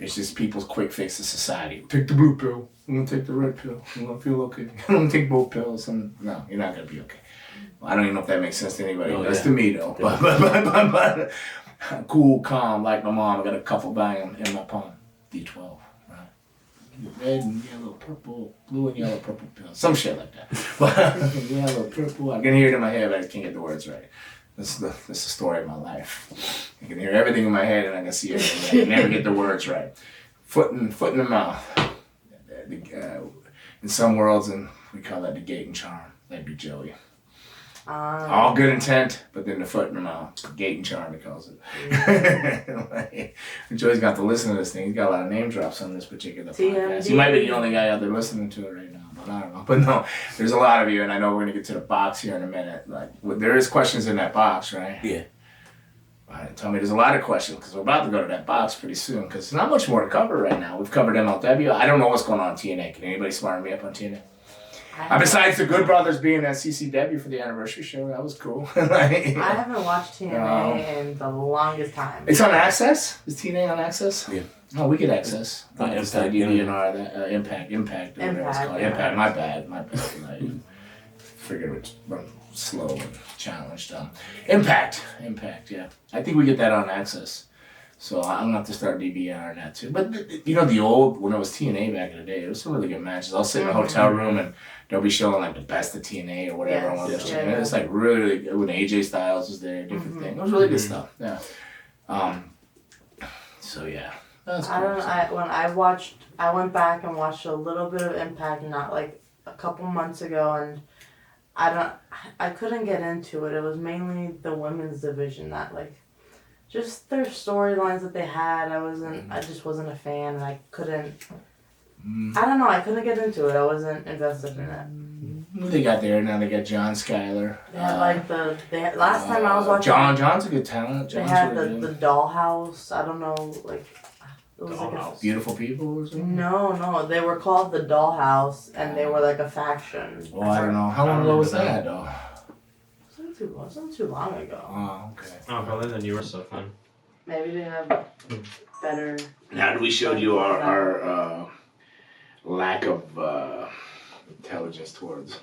It's just people's quick fix of society. Take the blue pill. I'm gonna take the red pill. I'm gonna feel okay. I'm gonna take both pills. And no, you're not gonna be okay. Well, I don't even know if that makes sense to anybody. That's to me though. But cool, calm, like my mom. I got a couple bang in my palm. D12. Red and yellow, purple, blue and yellow, purple pills. Some shit like that. But yellow, purple. I can hear it in my head, but I can't get the words right. This is the story of my life. I can hear everything in my head and I can see everything. I can never get the words right. Foot in the mouth. In some worlds, and we call that the gate and charm. That'd be Joey. All good intent, but then the foot in the mouth. Gate and charm, he calls it. Joey's got to listen to this thing. He's got a lot of name drops on this particular podcast. He might be the only guy out there listening to it right now, but I don't know. But no, there's a lot of you, and I know we're going to get to the box here in a minute. There is questions in that box, right? Yeah. All right, tell me there's a lot of questions, because we're about to go to that box pretty soon, because there's not much more to cover right now. We've covered MLW. I don't know what's going on TNA. Can anybody smarten me up on TNA? Besides the Good Brothers being at CCW for the anniversary show, that was cool. I haven't watched TNA in the longest time. It's on Access? Is TNA on Access? Yeah. Oh, we get Access. Impact, Impact, whatever it's called. Impact, my bad. I figured it was slow and challenged. Impact, yeah. I think we get that on Access. So I'm going to have to start DVRing that too. But, the old, when it was TNA back in the day, there was some really good matches. I'll sit in a hotel room and they'll be showing like the best of TNA or whatever. It's like really, really good. When AJ Styles was there, different thing. It was really good stuff. Yeah. So yeah. That's cool. I went back and watched a little bit of Impact, not like a couple months ago, and I couldn't get into it. It was mainly the women's division that just their storylines that they had. I just wasn't a fan, and I couldn't. I don't know. I couldn't get into it. I wasn't invested in it. Who they got there? Now they got John Skyler. They had last time I was watching. John's a good talent. They had the dollhouse. I don't know, like. It was like Beautiful People or something? No. They were called the Dollhouse, and they were like a faction. Well, I don't know. How long ago was that, though? It wasn't too long ago. Oh, okay. Oh, probably the newer stuff, then. Maybe they have better... Now, we showed you our lack of intelligence towards,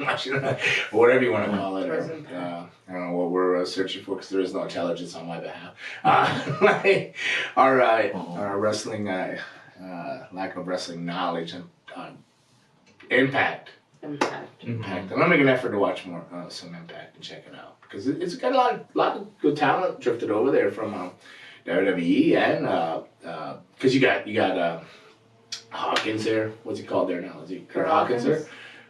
whatever you want to call it. I don't know what we're searching for because there is no intelligence on my behalf. Our wrestling, lack of wrestling knowledge and Impact. I'm gonna make an effort to watch more some Impact and check it out because it's got a lot of good talent drifted over there from WWE and because you got Hawkins there. What's he called there now? Is he Kurt Hawkins there?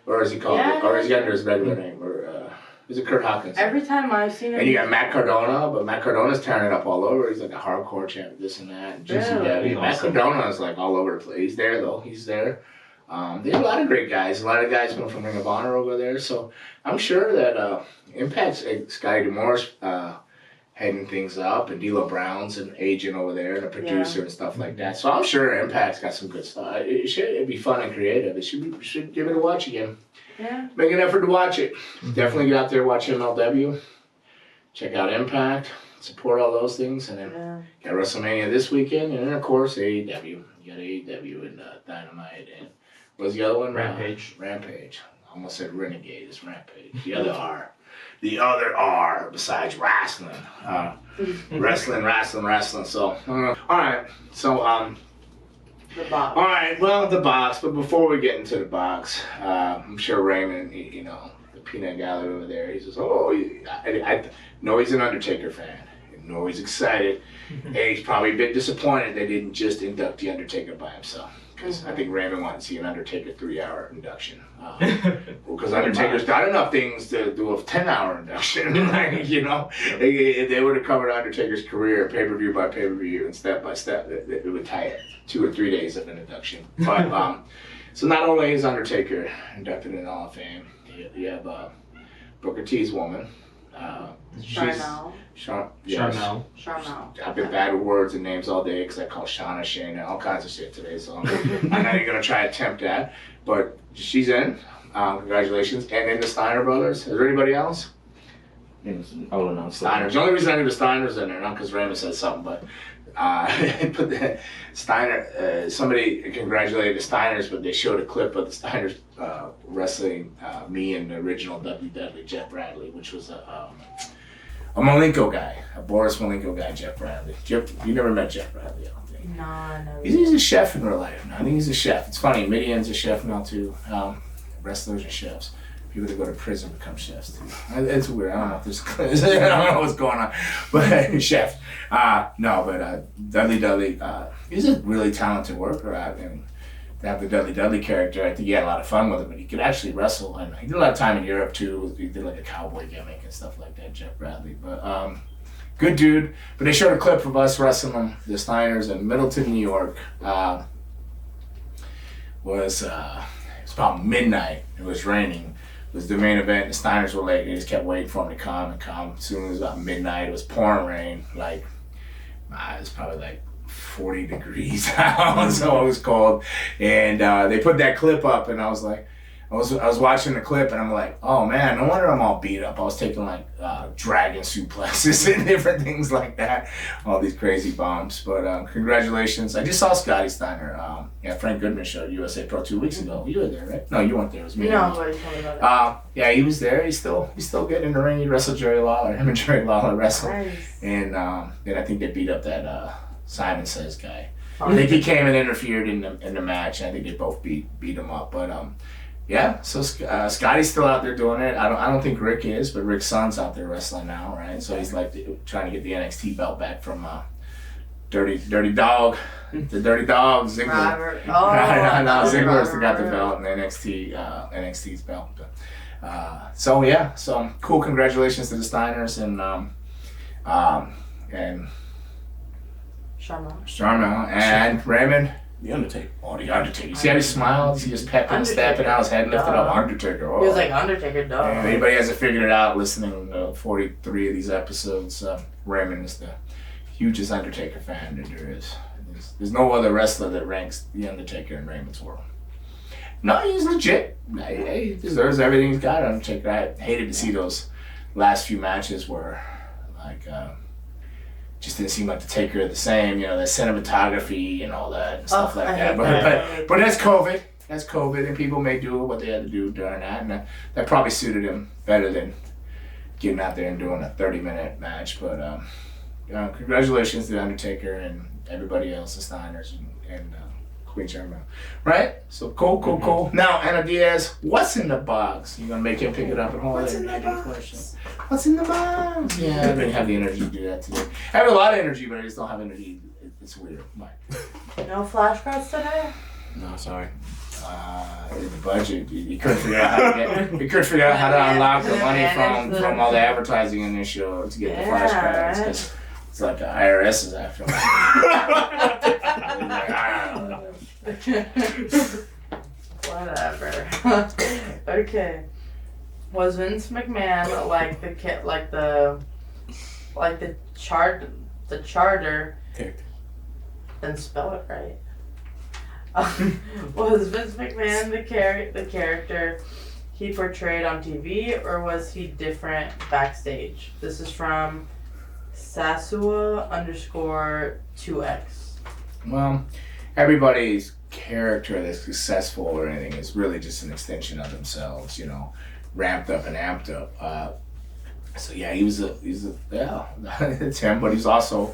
Or is he called? Or is he under his regular name? Or is it Kurt Hawkins? Every time I've seen him. And you got Matt Cardona, but Matt Cardona's tearing it up all over. He's like a hardcore champ, this and that. And Matt Cardona's like all over the place. He's there though. He's there. They have a lot of great guys. A lot of guys come from Ring of Honor over there. So I'm sure that Impact's Scotty D'Amore's heading things up, and D'Lo Brown's an agent over there and a producer and stuff like that. So I'm sure Impact's got some good stuff. It'd be fun and creative. Should give it a watch again. Yeah. Make an effort to watch it. Definitely get out there, watch MLW. Check out Impact. Support all those things. And then got WrestleMania this weekend. And then, of course, AEW. You got AEW and Dynamite. And what was the other one? Rampage. Rampage. I almost said Renegade. It's Rampage. The other R. The other R besides wrestling. Wrestling. So, all right. So, the box. All right, well, the box. But before we get into the box, I'm sure Raymond, the peanut gallery over there, he says, I know he's an Undertaker fan. I know he's excited. And he's probably a bit disappointed they didn't just induct the Undertaker by himself. Because I think Raymond wanted to see an Undertaker 3-hour induction. Because Undertaker's got enough things to do a 10-hour induction. If they would have covered Undertaker's career pay-per-view by pay-per-view and step by step, it would tie it 2 or 3 days of an induction. But so not only is Undertaker inducted in the Hall of Fame, you have Booker T's woman. Charnel. Charnel. I've been bad with words and names all day because I call Shauna, Shayna, all kinds of shit today. So I'm not even going to try to attempt that. But she's in. Congratulations. And then the Steiner brothers. Is there anybody else? I'll announce Steiners. The only reason I knew the Steiners in there, not because Raymond said something, but put the Steiner. Somebody congratulated the Steiners, but they showed a clip of the Steiners wrestling me and the original WWE Jeff Bradley, which was a Malenko guy, a Boris Malenko guy, Jeff Bradley. Jeff, you never met Jeff Bradley, I don't think. No, I never. He's a chef in real life. I think he's a chef. It's funny, Midian's a chef now too. Wrestlers are chefs. People that go to prison become chefs too. It's weird. I don't know if there's I don't know what's going on, but chef. Dudley. He's a really talented worker. And to have the Dudley character, I think he had a lot of fun with him, but he could actually wrestle. And he did a lot of time in Europe too. He did like a cowboy gimmick and stuff like that, Jeff Bradley. But good dude. But they showed a clip of us wrestling them, the Steiners in Middleton, New York. It was about midnight. It was raining. It was the main event. The Steiners were late. They just kept waiting for him to come. As soon as it was about midnight, it was pouring rain. It was probably like 40 degrees out, so it was cold. And they put that clip up, and I was like, I was watching the clip, and I'm like, oh man, no wonder I'm all beat up. I was taking like dragon suplexes and different things like that, all these crazy bombs. But congratulations! I just saw Scotty Steiner. Frank Goodman showed USA Pro 2 weeks ago. You were there, right? No, you weren't there. It was me. No, but you told me about it. Yeah, he was there. He's still getting in the ring. He wrestled Jerry Lawler. Him and Jerry Lawler wrestled. Nice. And then I think they beat up that Simon Says guy. I think he came and interfered in the match. I think they both beat him up. But yeah, so Scotty's still out there doing it. I don't think Rick is, but Rick's son's out there wrestling now, right? So he's like trying to get the NXT belt back from Dirty Dog, the Dirty Dog Ziggler. Robert. No, Ziggler's got the belt and NXT's belt. So cool. Congratulations to the Steiners and Sharma and Raymond. The Undertaker. Oh, the Undertaker. You see how he smiled? He just pepping, snapping out his head, lifted up. Undertaker. Oh. He was like, Undertaker, duh. Yeah, if anybody hasn't figured it out listening to 43 of these episodes, Raymond is the hugest Undertaker fan that there is. There's no other wrestler that ranks the Undertaker in Raymond's world. No, he's legit. He deserves everything he's got, Undertaker. I hated to see those last few matches where, like, just didn't seem like the Taker the same, you know, the cinematography and all that and stuff like that. But that's COVID. That's COVID, and people may do what they had to do during that, and that probably suited him better than getting out there and doing a 30-minute match. But congratulations to the Undertaker and everybody else, the Steiners and Queen Charlotte. Right? So cool. Now, Anna Diaz, what's in the box? You gonna make him pick it up and hold it? What's in the box? What's in the box? Yeah, I didn't have the energy to do that today. I have a lot of energy, but I just don't have energy. It's weird. No flashcards today? No, sorry. The budget, you couldn't figure out how to how to unlock the money from all the advertising in this show to get the flashcards. Because it's like the IRS is after Whatever. Okay. Was Vince McMahon like the charter? Character. Then spell it right. Was Vince McMahon the character he portrayed on TV, or was he different backstage? This is from Sasua_2X. Well, everybody's character that's successful or anything is really just an extension of themselves, you know, ramped up and amped up. So yeah, he's it's him, but he's also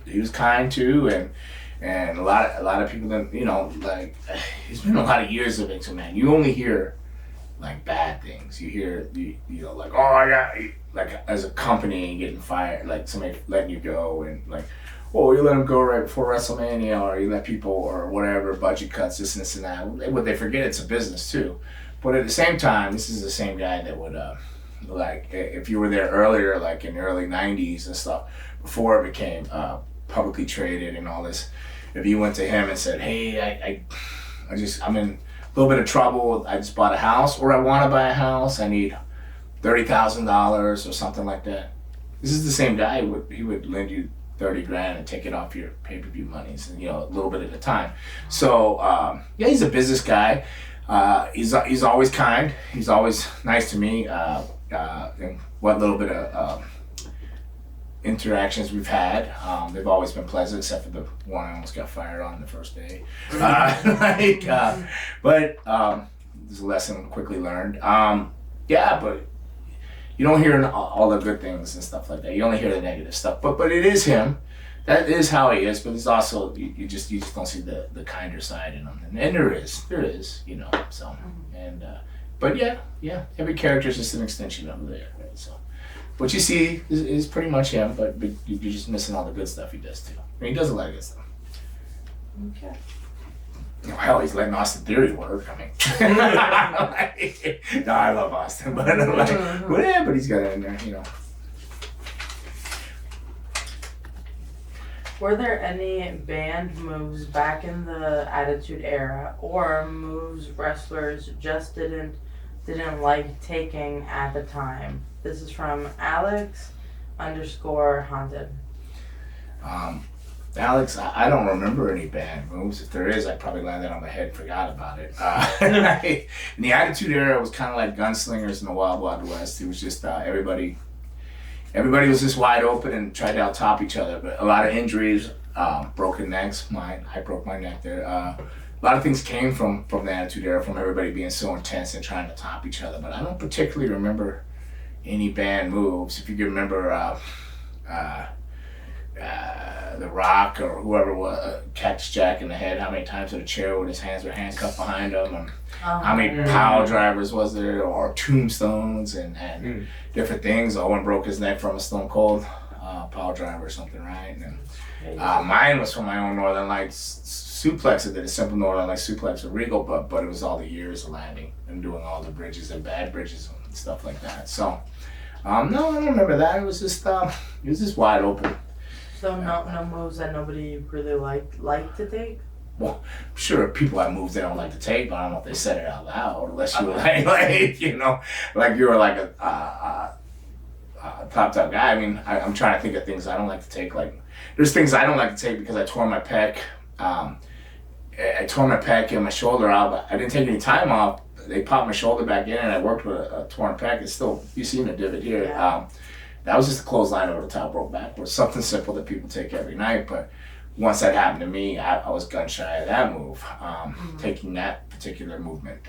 he was kind too, and a lot of people that, you know, like, it's been a lot of years of it, so man, you only hear like bad things. You hear you know, like, oh, I got, like, as a company getting fired, like somebody letting you go, and like, oh, you let them go right before WrestleMania, or you let people, or whatever, budget cuts, this and that. What they forget, it's a business too. But at the same time, this is the same guy that would, like, if you were there earlier, like in the early 90s and stuff, before it became publicly traded and all this, if you went to him and said, hey, I'm in a little bit of trouble, I just bought a house, or I want to buy a house, I need $30,000 or something like that. This is the same guy. He would lend you $30,000 and take it off your pay-per-view monies, and, you know, a little bit at a time. So yeah, he's a business guy. He's always kind. He's always nice to me. And what little bit of interactions we've had, they've always been pleasant, except for the one I almost got fired on the first day. But there's a lesson quickly learned. Yeah, but you don't hear all the good things and stuff like that. You only hear the negative stuff. But it is him. That is how he is. But it's also, you just don't see the kinder side in him. And there is, you know. So, and but yeah, every character is just an extension of there. Right? So what you see is pretty much him, but you're just missing all the good stuff he does too. I mean, he does a lot of good stuff. Okay. You know, hell, he's letting Austin Theory work. I mean, no, I love Austin, but I'm like, well, yeah, but he's got it in there, you know. Were there any banned moves back in the Attitude Era, or moves wrestlers just didn't like taking at the time? This is from Alex_Haunted. Alex, I don't remember any banned moves. If there is, I probably landed on my head and forgot about it. In the Attitude Era, it was kind of like gunslingers in the Wild Wild West. It was just everybody was just wide open and tried to out-top each other. But a lot of injuries, broken necks. I broke my neck there. A lot of things came from the Attitude Era, from everybody being so intense and trying to top each other. But I don't particularly remember any banned moves. If you can remember, The Rock or whoever was catch Jack in the head, how many times in a chair when his hands were handcuffed behind him, and how many pile drivers was there, or tombstones and different things. Owen broke his neck from a Stone Cold pile driver or something, right? And mine was from my own Northern Lights suplex. I did a simple Northern Lights suplex with Regal, but it was all the years of landing and doing all the bridges and bad bridges and stuff like that. So no, I don't remember that. It was just wide open. So no moves that nobody really like to take? Well, sure, people have moves they don't like to take, but I don't know if they said it out loud, unless you were like you know, like you were like a top guy. I mean, I'm trying to think of things I don't like to take. Like, there's things I don't like to take because I tore my pec. I tore my pec and my shoulder out, but I didn't take any time off. They popped my shoulder back in, and I worked with a torn pec. It's still, you see the divot here. Yeah. That was just a clothesline over the top rope backwards. Something simple that people take every night, but once that happened to me, I was gun shy of that move, taking that particular movement.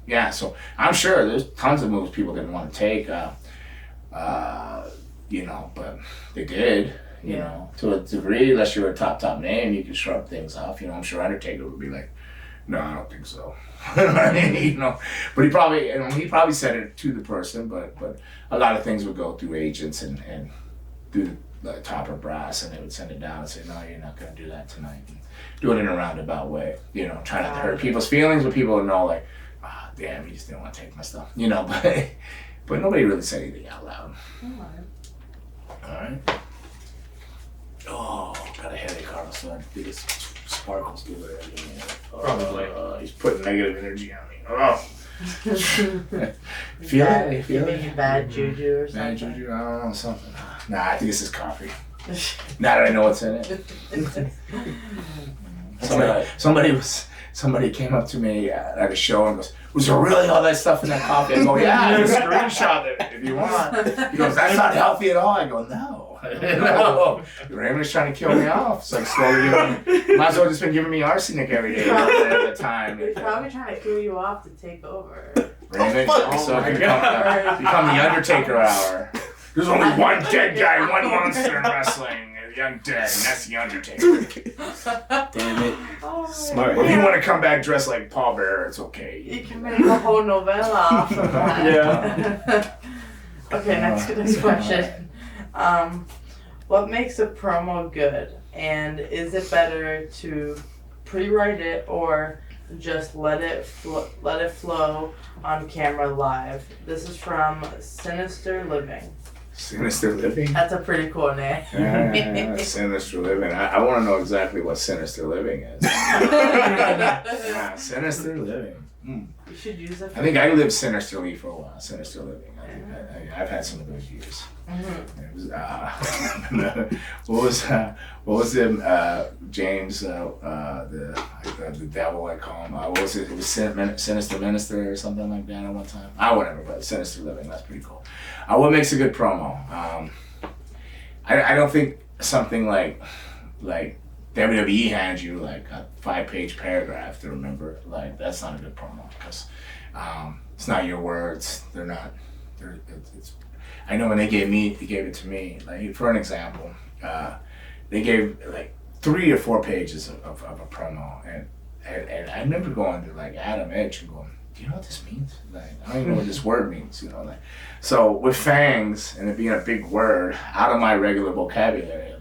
Yeah, so I'm sure there's tons of moves people didn't want to take, you know, but they did, you know, to a degree. Unless you're a top name, you can shrug things off. You know, I'm sure Undertaker would be like, no, I don't think so. You know, but he probably said it to the person, but a lot of things would go through agents and through the top of brass, and they would send it down and say, no, you're not going to do that tonight. And do it in a roundabout way, you know, trying not to hurt people's feelings, but people would know, like, ah, damn, he just didn't want to take my stuff, you know, but nobody really said anything out loud. All right. Oh, got a headache, Carlos, so I think it's Sparkles do it. Probably. He's putting negative energy on me. Oh. Feel it? Maybe bad juju or something. Bad juju? I don't know, something. Nah, I think this is coffee. Now that I know what's in it. Somebody came up to me at a show and goes, was there really all that stuff in that coffee? I go, yeah, I can screenshot it if you want. He goes, that's not healthy at all. I go, no. No. Raymond's trying to kill me off. It's like slowly might as well just been giving me arsenic every day at the time. He's probably trying to kill you off to take over. Raymond, so become the Undertaker hour. There's only one dead guy, one monster in wrestling. The undead, and that's the Undertaker. Damn it. Oh, Smart. Well, if you want to come back dressed like Paul Bearer, it's okay. You can make a whole novella off of that. Yeah. Okay, next question. What makes a promo good? And is it better to pre-write it or just let it flow on camera live? This is from Sinister Living. Sinister Living? That's a pretty cool name. Sinister Living. I want to know exactly what Sinister Living is. Yeah, Sinister Living. You should use it. I think I lived sinisterly for a while. Sinister Living. I've had some of those years. It was, what was it? James, the devil, I call him. What was it? It was Sinister Minister or something like that at one time. Whatever, but Sinister Living, that's pretty cool. What makes a good promo? I don't think something like WWE hands you like a 5-page paragraph to remember. Like, that's not a good promo because it's not your words. They're not. I know when they gave it to me. Like, for an example, they gave like 3 or 4 pages of a promo, and I remember going to like Adam Edge and going, do you know what this means? Like, I don't even know what this word means, you know. Like, so with fangs and it being a big word out of my regular vocabulary,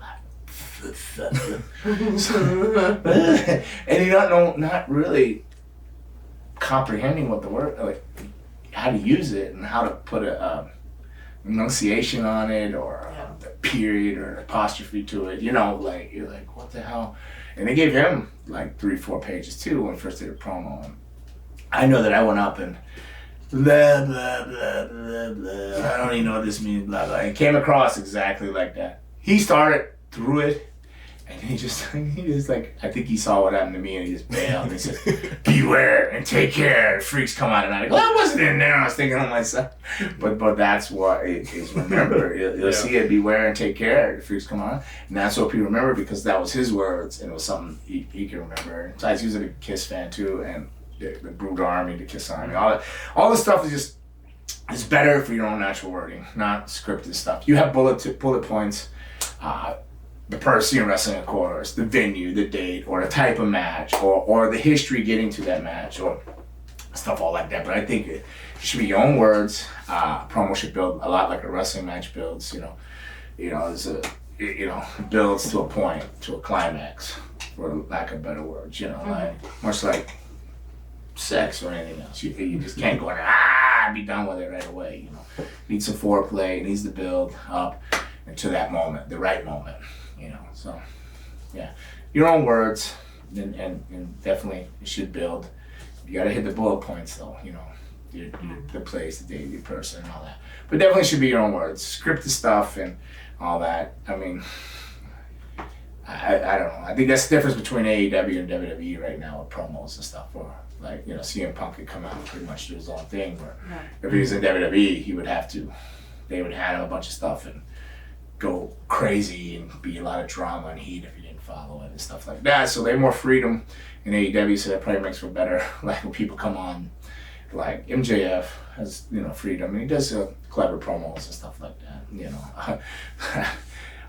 and you're not really comprehending what the word, like how to use it and how to put a enunciation on it or a period or an apostrophe to it. You know, like you're like, what the hell? And they gave him like 3-4 pages too when he first did a promo. And I know that I went up and blah blah blah blah blah. I don't even know what this means. Blah blah. It came across exactly like that. He started through it. And he just like, I think he saw what happened to me and he just bailed and he said, beware and take care. Freaks come out and I go, that wasn't in there. I was thinking of myself. But that's what it is. Remember, you'll see it, beware and take care. The freaks come out. And that's what people remember because that was his words and it was something he can remember. Besides, he was a Kiss fan too and the Brood Army, the Kiss Army, all this stuff is just, it's better for your own natural wording, not scripted stuff. You have bullet points, the person you're wrestling, of course, the venue, the date, or the type of match, or the history getting to that match, or stuff all like that. But I think it should be your own words. Promo should build a lot like a wrestling match builds. It builds to a point, to a climax, for lack of better words. Like much like sex or anything else. You just can't go and be done with it right away. Needs some foreplay. It needs to build up. to that moment, the right moment, you know. So, yeah, your own words, and definitely you should build. You got to hit the bullet points, though, you know, the place, the day, the person, and all that. But definitely should be your own words, scripted stuff, and all that. I mean, I don't know. I think that's the difference between AEW and WWE right now with promos and stuff. Or like, you know, CM Punk could come out and pretty much do his own thing. Where if he was in WWE, they would have a bunch of stuff and go crazy and be a lot of drama and heat if you didn't follow it and stuff like that. So they have more freedom in AEW, so that probably makes for better. Like when people come on, like MJF has, you know, freedom, and he does clever promos and stuff like that. You know,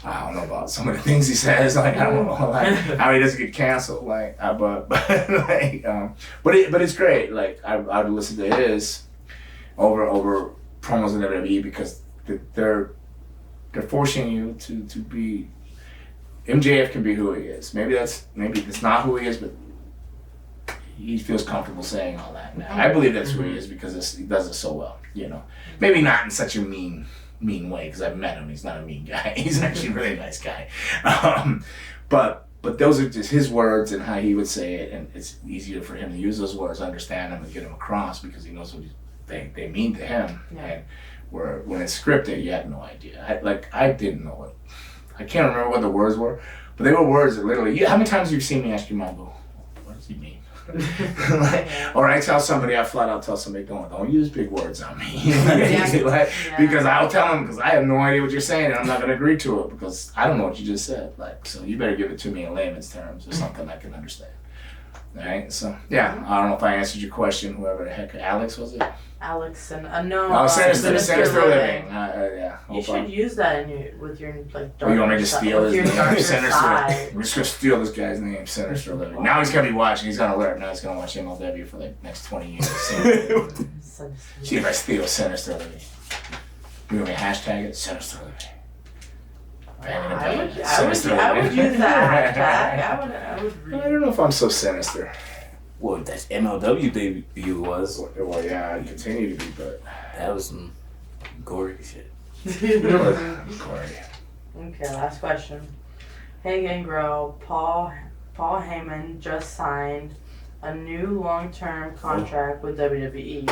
I don't know about some of the things he says. Like I don't know, like how he doesn't get canceled. Like, but it's great. Like I would listen to his over promos in WWE because they're forcing you to be. MJF can be who he is. Maybe that's not who he is, but he feels comfortable saying all that now. I believe that's who he is because he does it so well. You know, maybe not in such a mean way because I've met him. He's not a mean guy. He's actually a really nice guy. But those are just his words and how he would say it, and it's easier for him to use those words, understand them, and get them across because he knows what they mean to him. Yeah. And where when it's scripted, you have no idea. I didn't know it. I can't remember what the words were, but they were words that literally. How many times have you seen me ask your mom, "Go, what does he mean?" Or I flat out tell somebody, don't use big words on me. Because I'll tell them because I have no idea what you're saying and I'm not going to agree to it because I don't know what you just said. Like, so you better give it to me in layman's terms or something I can understand. All right, so yeah, I don't know if I answered your question. Whoever the heck, Alex was it? Alex and no. Oh, Sinister Living. Yeah. You should use that with your like. You want me to steal his name? Sinister. We're just gonna steal this guy's name, Sinister Living. Now he's gonna be watching. He's gonna learn. Now he's gonna watch MLW for like next 20 years. See if I steal Sinister Living. You want me to hashtag it? Sinister Living. I would use that hashtag. I would. I don't know if I'm so sinister. Well, that's MLW debut was. Well, yeah, I continue to be, but that was some gory shit. Gory. Okay, last question. Hey, Gangrel, Paul Heyman just signed a new long-term contract with WWE.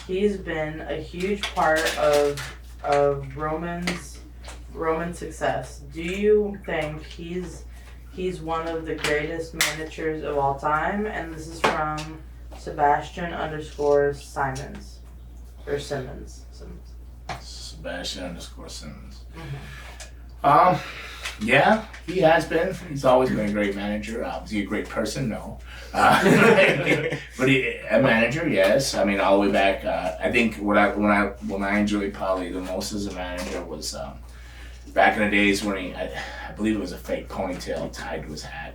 He's been a huge part of Roman's success. Do you think he's one of the greatest managers of all time? And this is from Sebastian_Simons. Or Simmons. Sebastian_Simmons. Yeah, he has been. He's always been a great manager. Is he a great person? No. But a manager, yes. I mean, all the way back. I think when I enjoyed probably the most as a manager was back in the days when I believe it was a fake ponytail tied to his hat.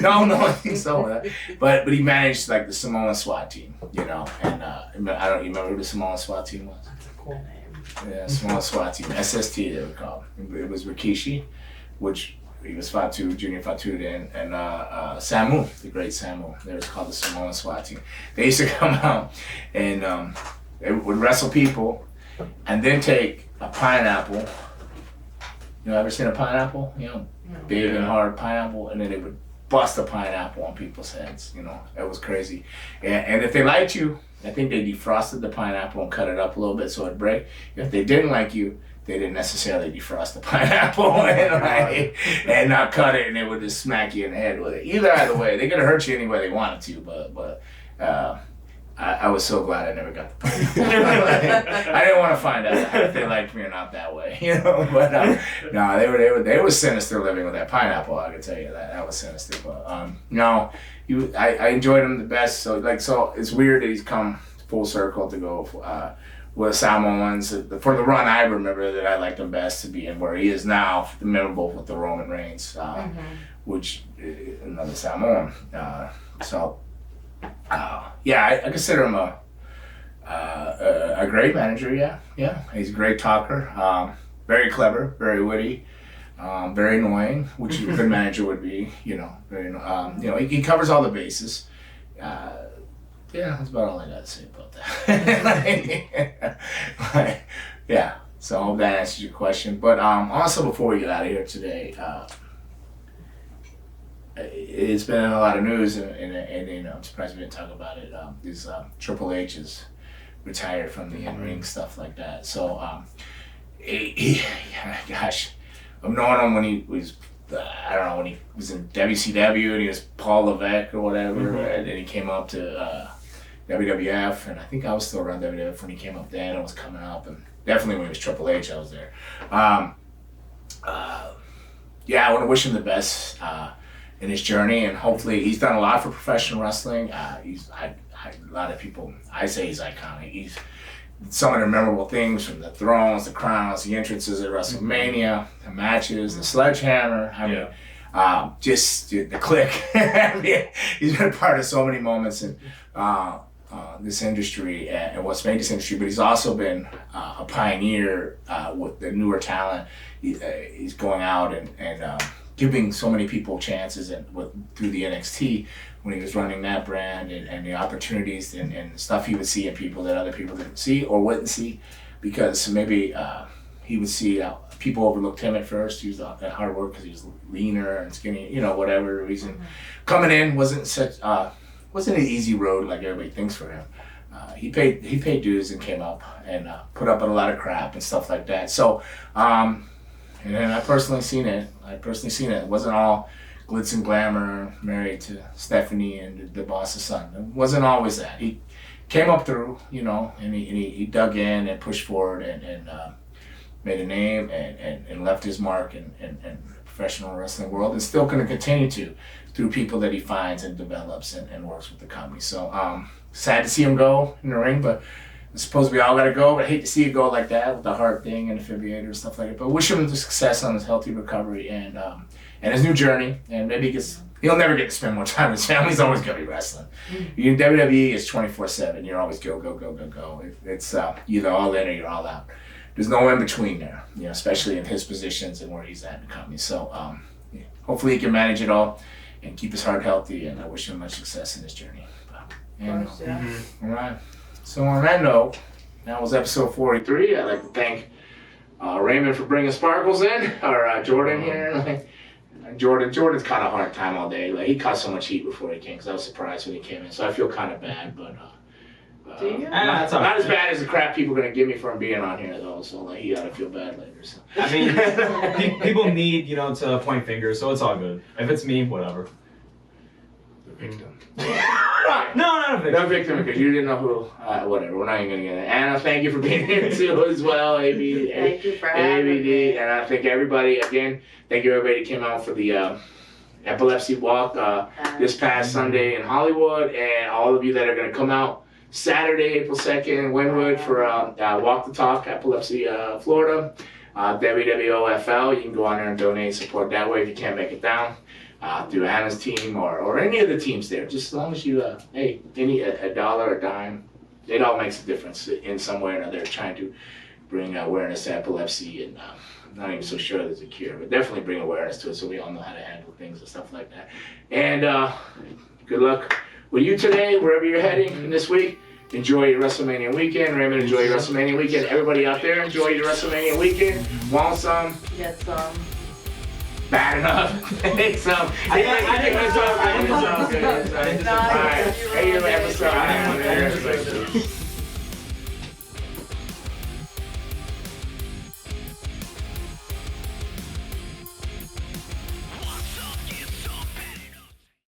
No, I think so. But he managed like the Samoan SWAT team, you know. And I don't remember who the Samoan SWAT team was. That's a cool name. Yeah, Samoan SWAT team, SST they were called. It was Rikishi, which he was Fatu, Junior Fatu then, and Samu, the great Samu. They were called the Samoan SWAT team. They used to come out and they would wrestle people and then take a pineapple. You know, ever seen a pineapple? You know, big and hard pineapple, and then they would bust a pineapple on people's heads. You know, it was crazy. And if they liked you, I think they defrosted the pineapple and cut it up a little bit so it'd break. If they didn't like you, they didn't necessarily defrost the pineapple and not cut it, and they would just smack you in the head with it. Either way, they could have hurt you any way they wanted to, but I was so glad I never got the pineapple. I didn't want to find out if they liked me or not that way, you know. But no, they were sinister living with that pineapple. I can tell you that was sinister. But no, I enjoyed him the best. So it's weird that he's come full circle to go with Samoans for the run. I remember that I liked him best to be in where he is now, memorable with the Roman Reigns, which another Samoan. Yeah, I consider him a great manager. Yeah, he's a great talker, very clever, very witty, very annoying, which a good manager would be. You know, very he covers all the bases. Yeah, that's about all I got to say about that. Yeah, So I hope that answers your question. But also before we get out of here today, it's been in a lot of news, and you know, I'm surprised we didn't talk about it. Triple H is retired from the in-ring stuff like that. So, gosh, I've known him when he was, I don't know, when he was in WCW and he was Paul Levesque or whatever, and then he came up to WWF, and I think I was still around WWF when he came up then and was coming up, and definitely when he was Triple H, I was there. Yeah, I want to wish him the best in his journey, and hopefully he's done a lot for professional wrestling. A lot of people, I say he's iconic. He's some of the memorable things, from the thrones, the crowns, the entrances at WrestleMania, the matches, the sledgehammer. I mean, just the click. I mean, he's been a part of so many moments in this industry and what's made this industry, but he's also been a pioneer with the newer talent. He's going out and giving so many people chances through the NXT when he was running that brand, and the opportunities and stuff he would see in people that other people didn't see or wouldn't see, because maybe he would see people overlooked him at first. He was at hard work because he was leaner and skinny, you know, whatever reason. Coming in wasn't an easy road like everybody thinks for him. He paid dues and came up and put up with a lot of crap and stuff like that. So, and then I personally seen it. It wasn't all glitz and glamour, married to Stephanie and the boss's son. It wasn't always that. He came up through, you know, and he dug in and pushed forward and made a name and left his mark in the professional wrestling world, and still going to continue to through people that he finds and develops and works with the company. So sad to see him go in the ring, but I suppose we all got to go. But I hate to see it go like that with the heart thing and the defibrillator and stuff like that. But wish him the success on his healthy recovery and his new journey. And maybe he'll never get to spend more time with his family. He's always going to be wrestling. In WWE, it's 24/7. You're always go. It's either all in or you're all out. There's no in between there, you know, especially in his positions and where he's at in the company. So hopefully he can manage it all and keep his heart healthy. And I wish him much success in his journey. All right. So on that note, that was episode 43. I'd like to thank Raymond for bringing Sparkles in, or Jordan here. Jordan's caught a hard time all day. Like, he caught so much heat before he came, because I was surprised when he came in. So I feel kind of bad, but not as bad as the crap people are gonna give me for him being on here though. So like, he ought to feel bad later. So. I mean, people need, you know, to point fingers, so it's all good. If it's me, whatever. The victim. No, not a victim. No victim, because you didn't know who. Whatever. We're not even gonna get it. Anna, thank you for being here too as well. Thank you for having me. And I thank everybody again. Thank you everybody that came out for the Epilepsy Walk this past Sunday in Hollywood, and all of you that are gonna come out Saturday, April 2nd in Wynwood for Walk the Talk, Epilepsy, Florida. WWOFL. You can go on there and donate, support that way if you can't make it down. Through Anna's team or any of the teams there. Just as long as you, a dollar, a dime, it all makes a difference in some way or another, trying to bring awareness to epilepsy. And I'm not even so sure there's a cure, but definitely bring awareness to it so we all know how to handle things and stuff like that. And good luck with you today, wherever you're heading this week. Enjoy your WrestleMania weekend. Raymond, enjoy your WrestleMania weekend. Everybody out there, enjoy your WrestleMania weekend. Want some? Get some. Bad enough. Take some. I didn't get some. All right. Hey, your episode.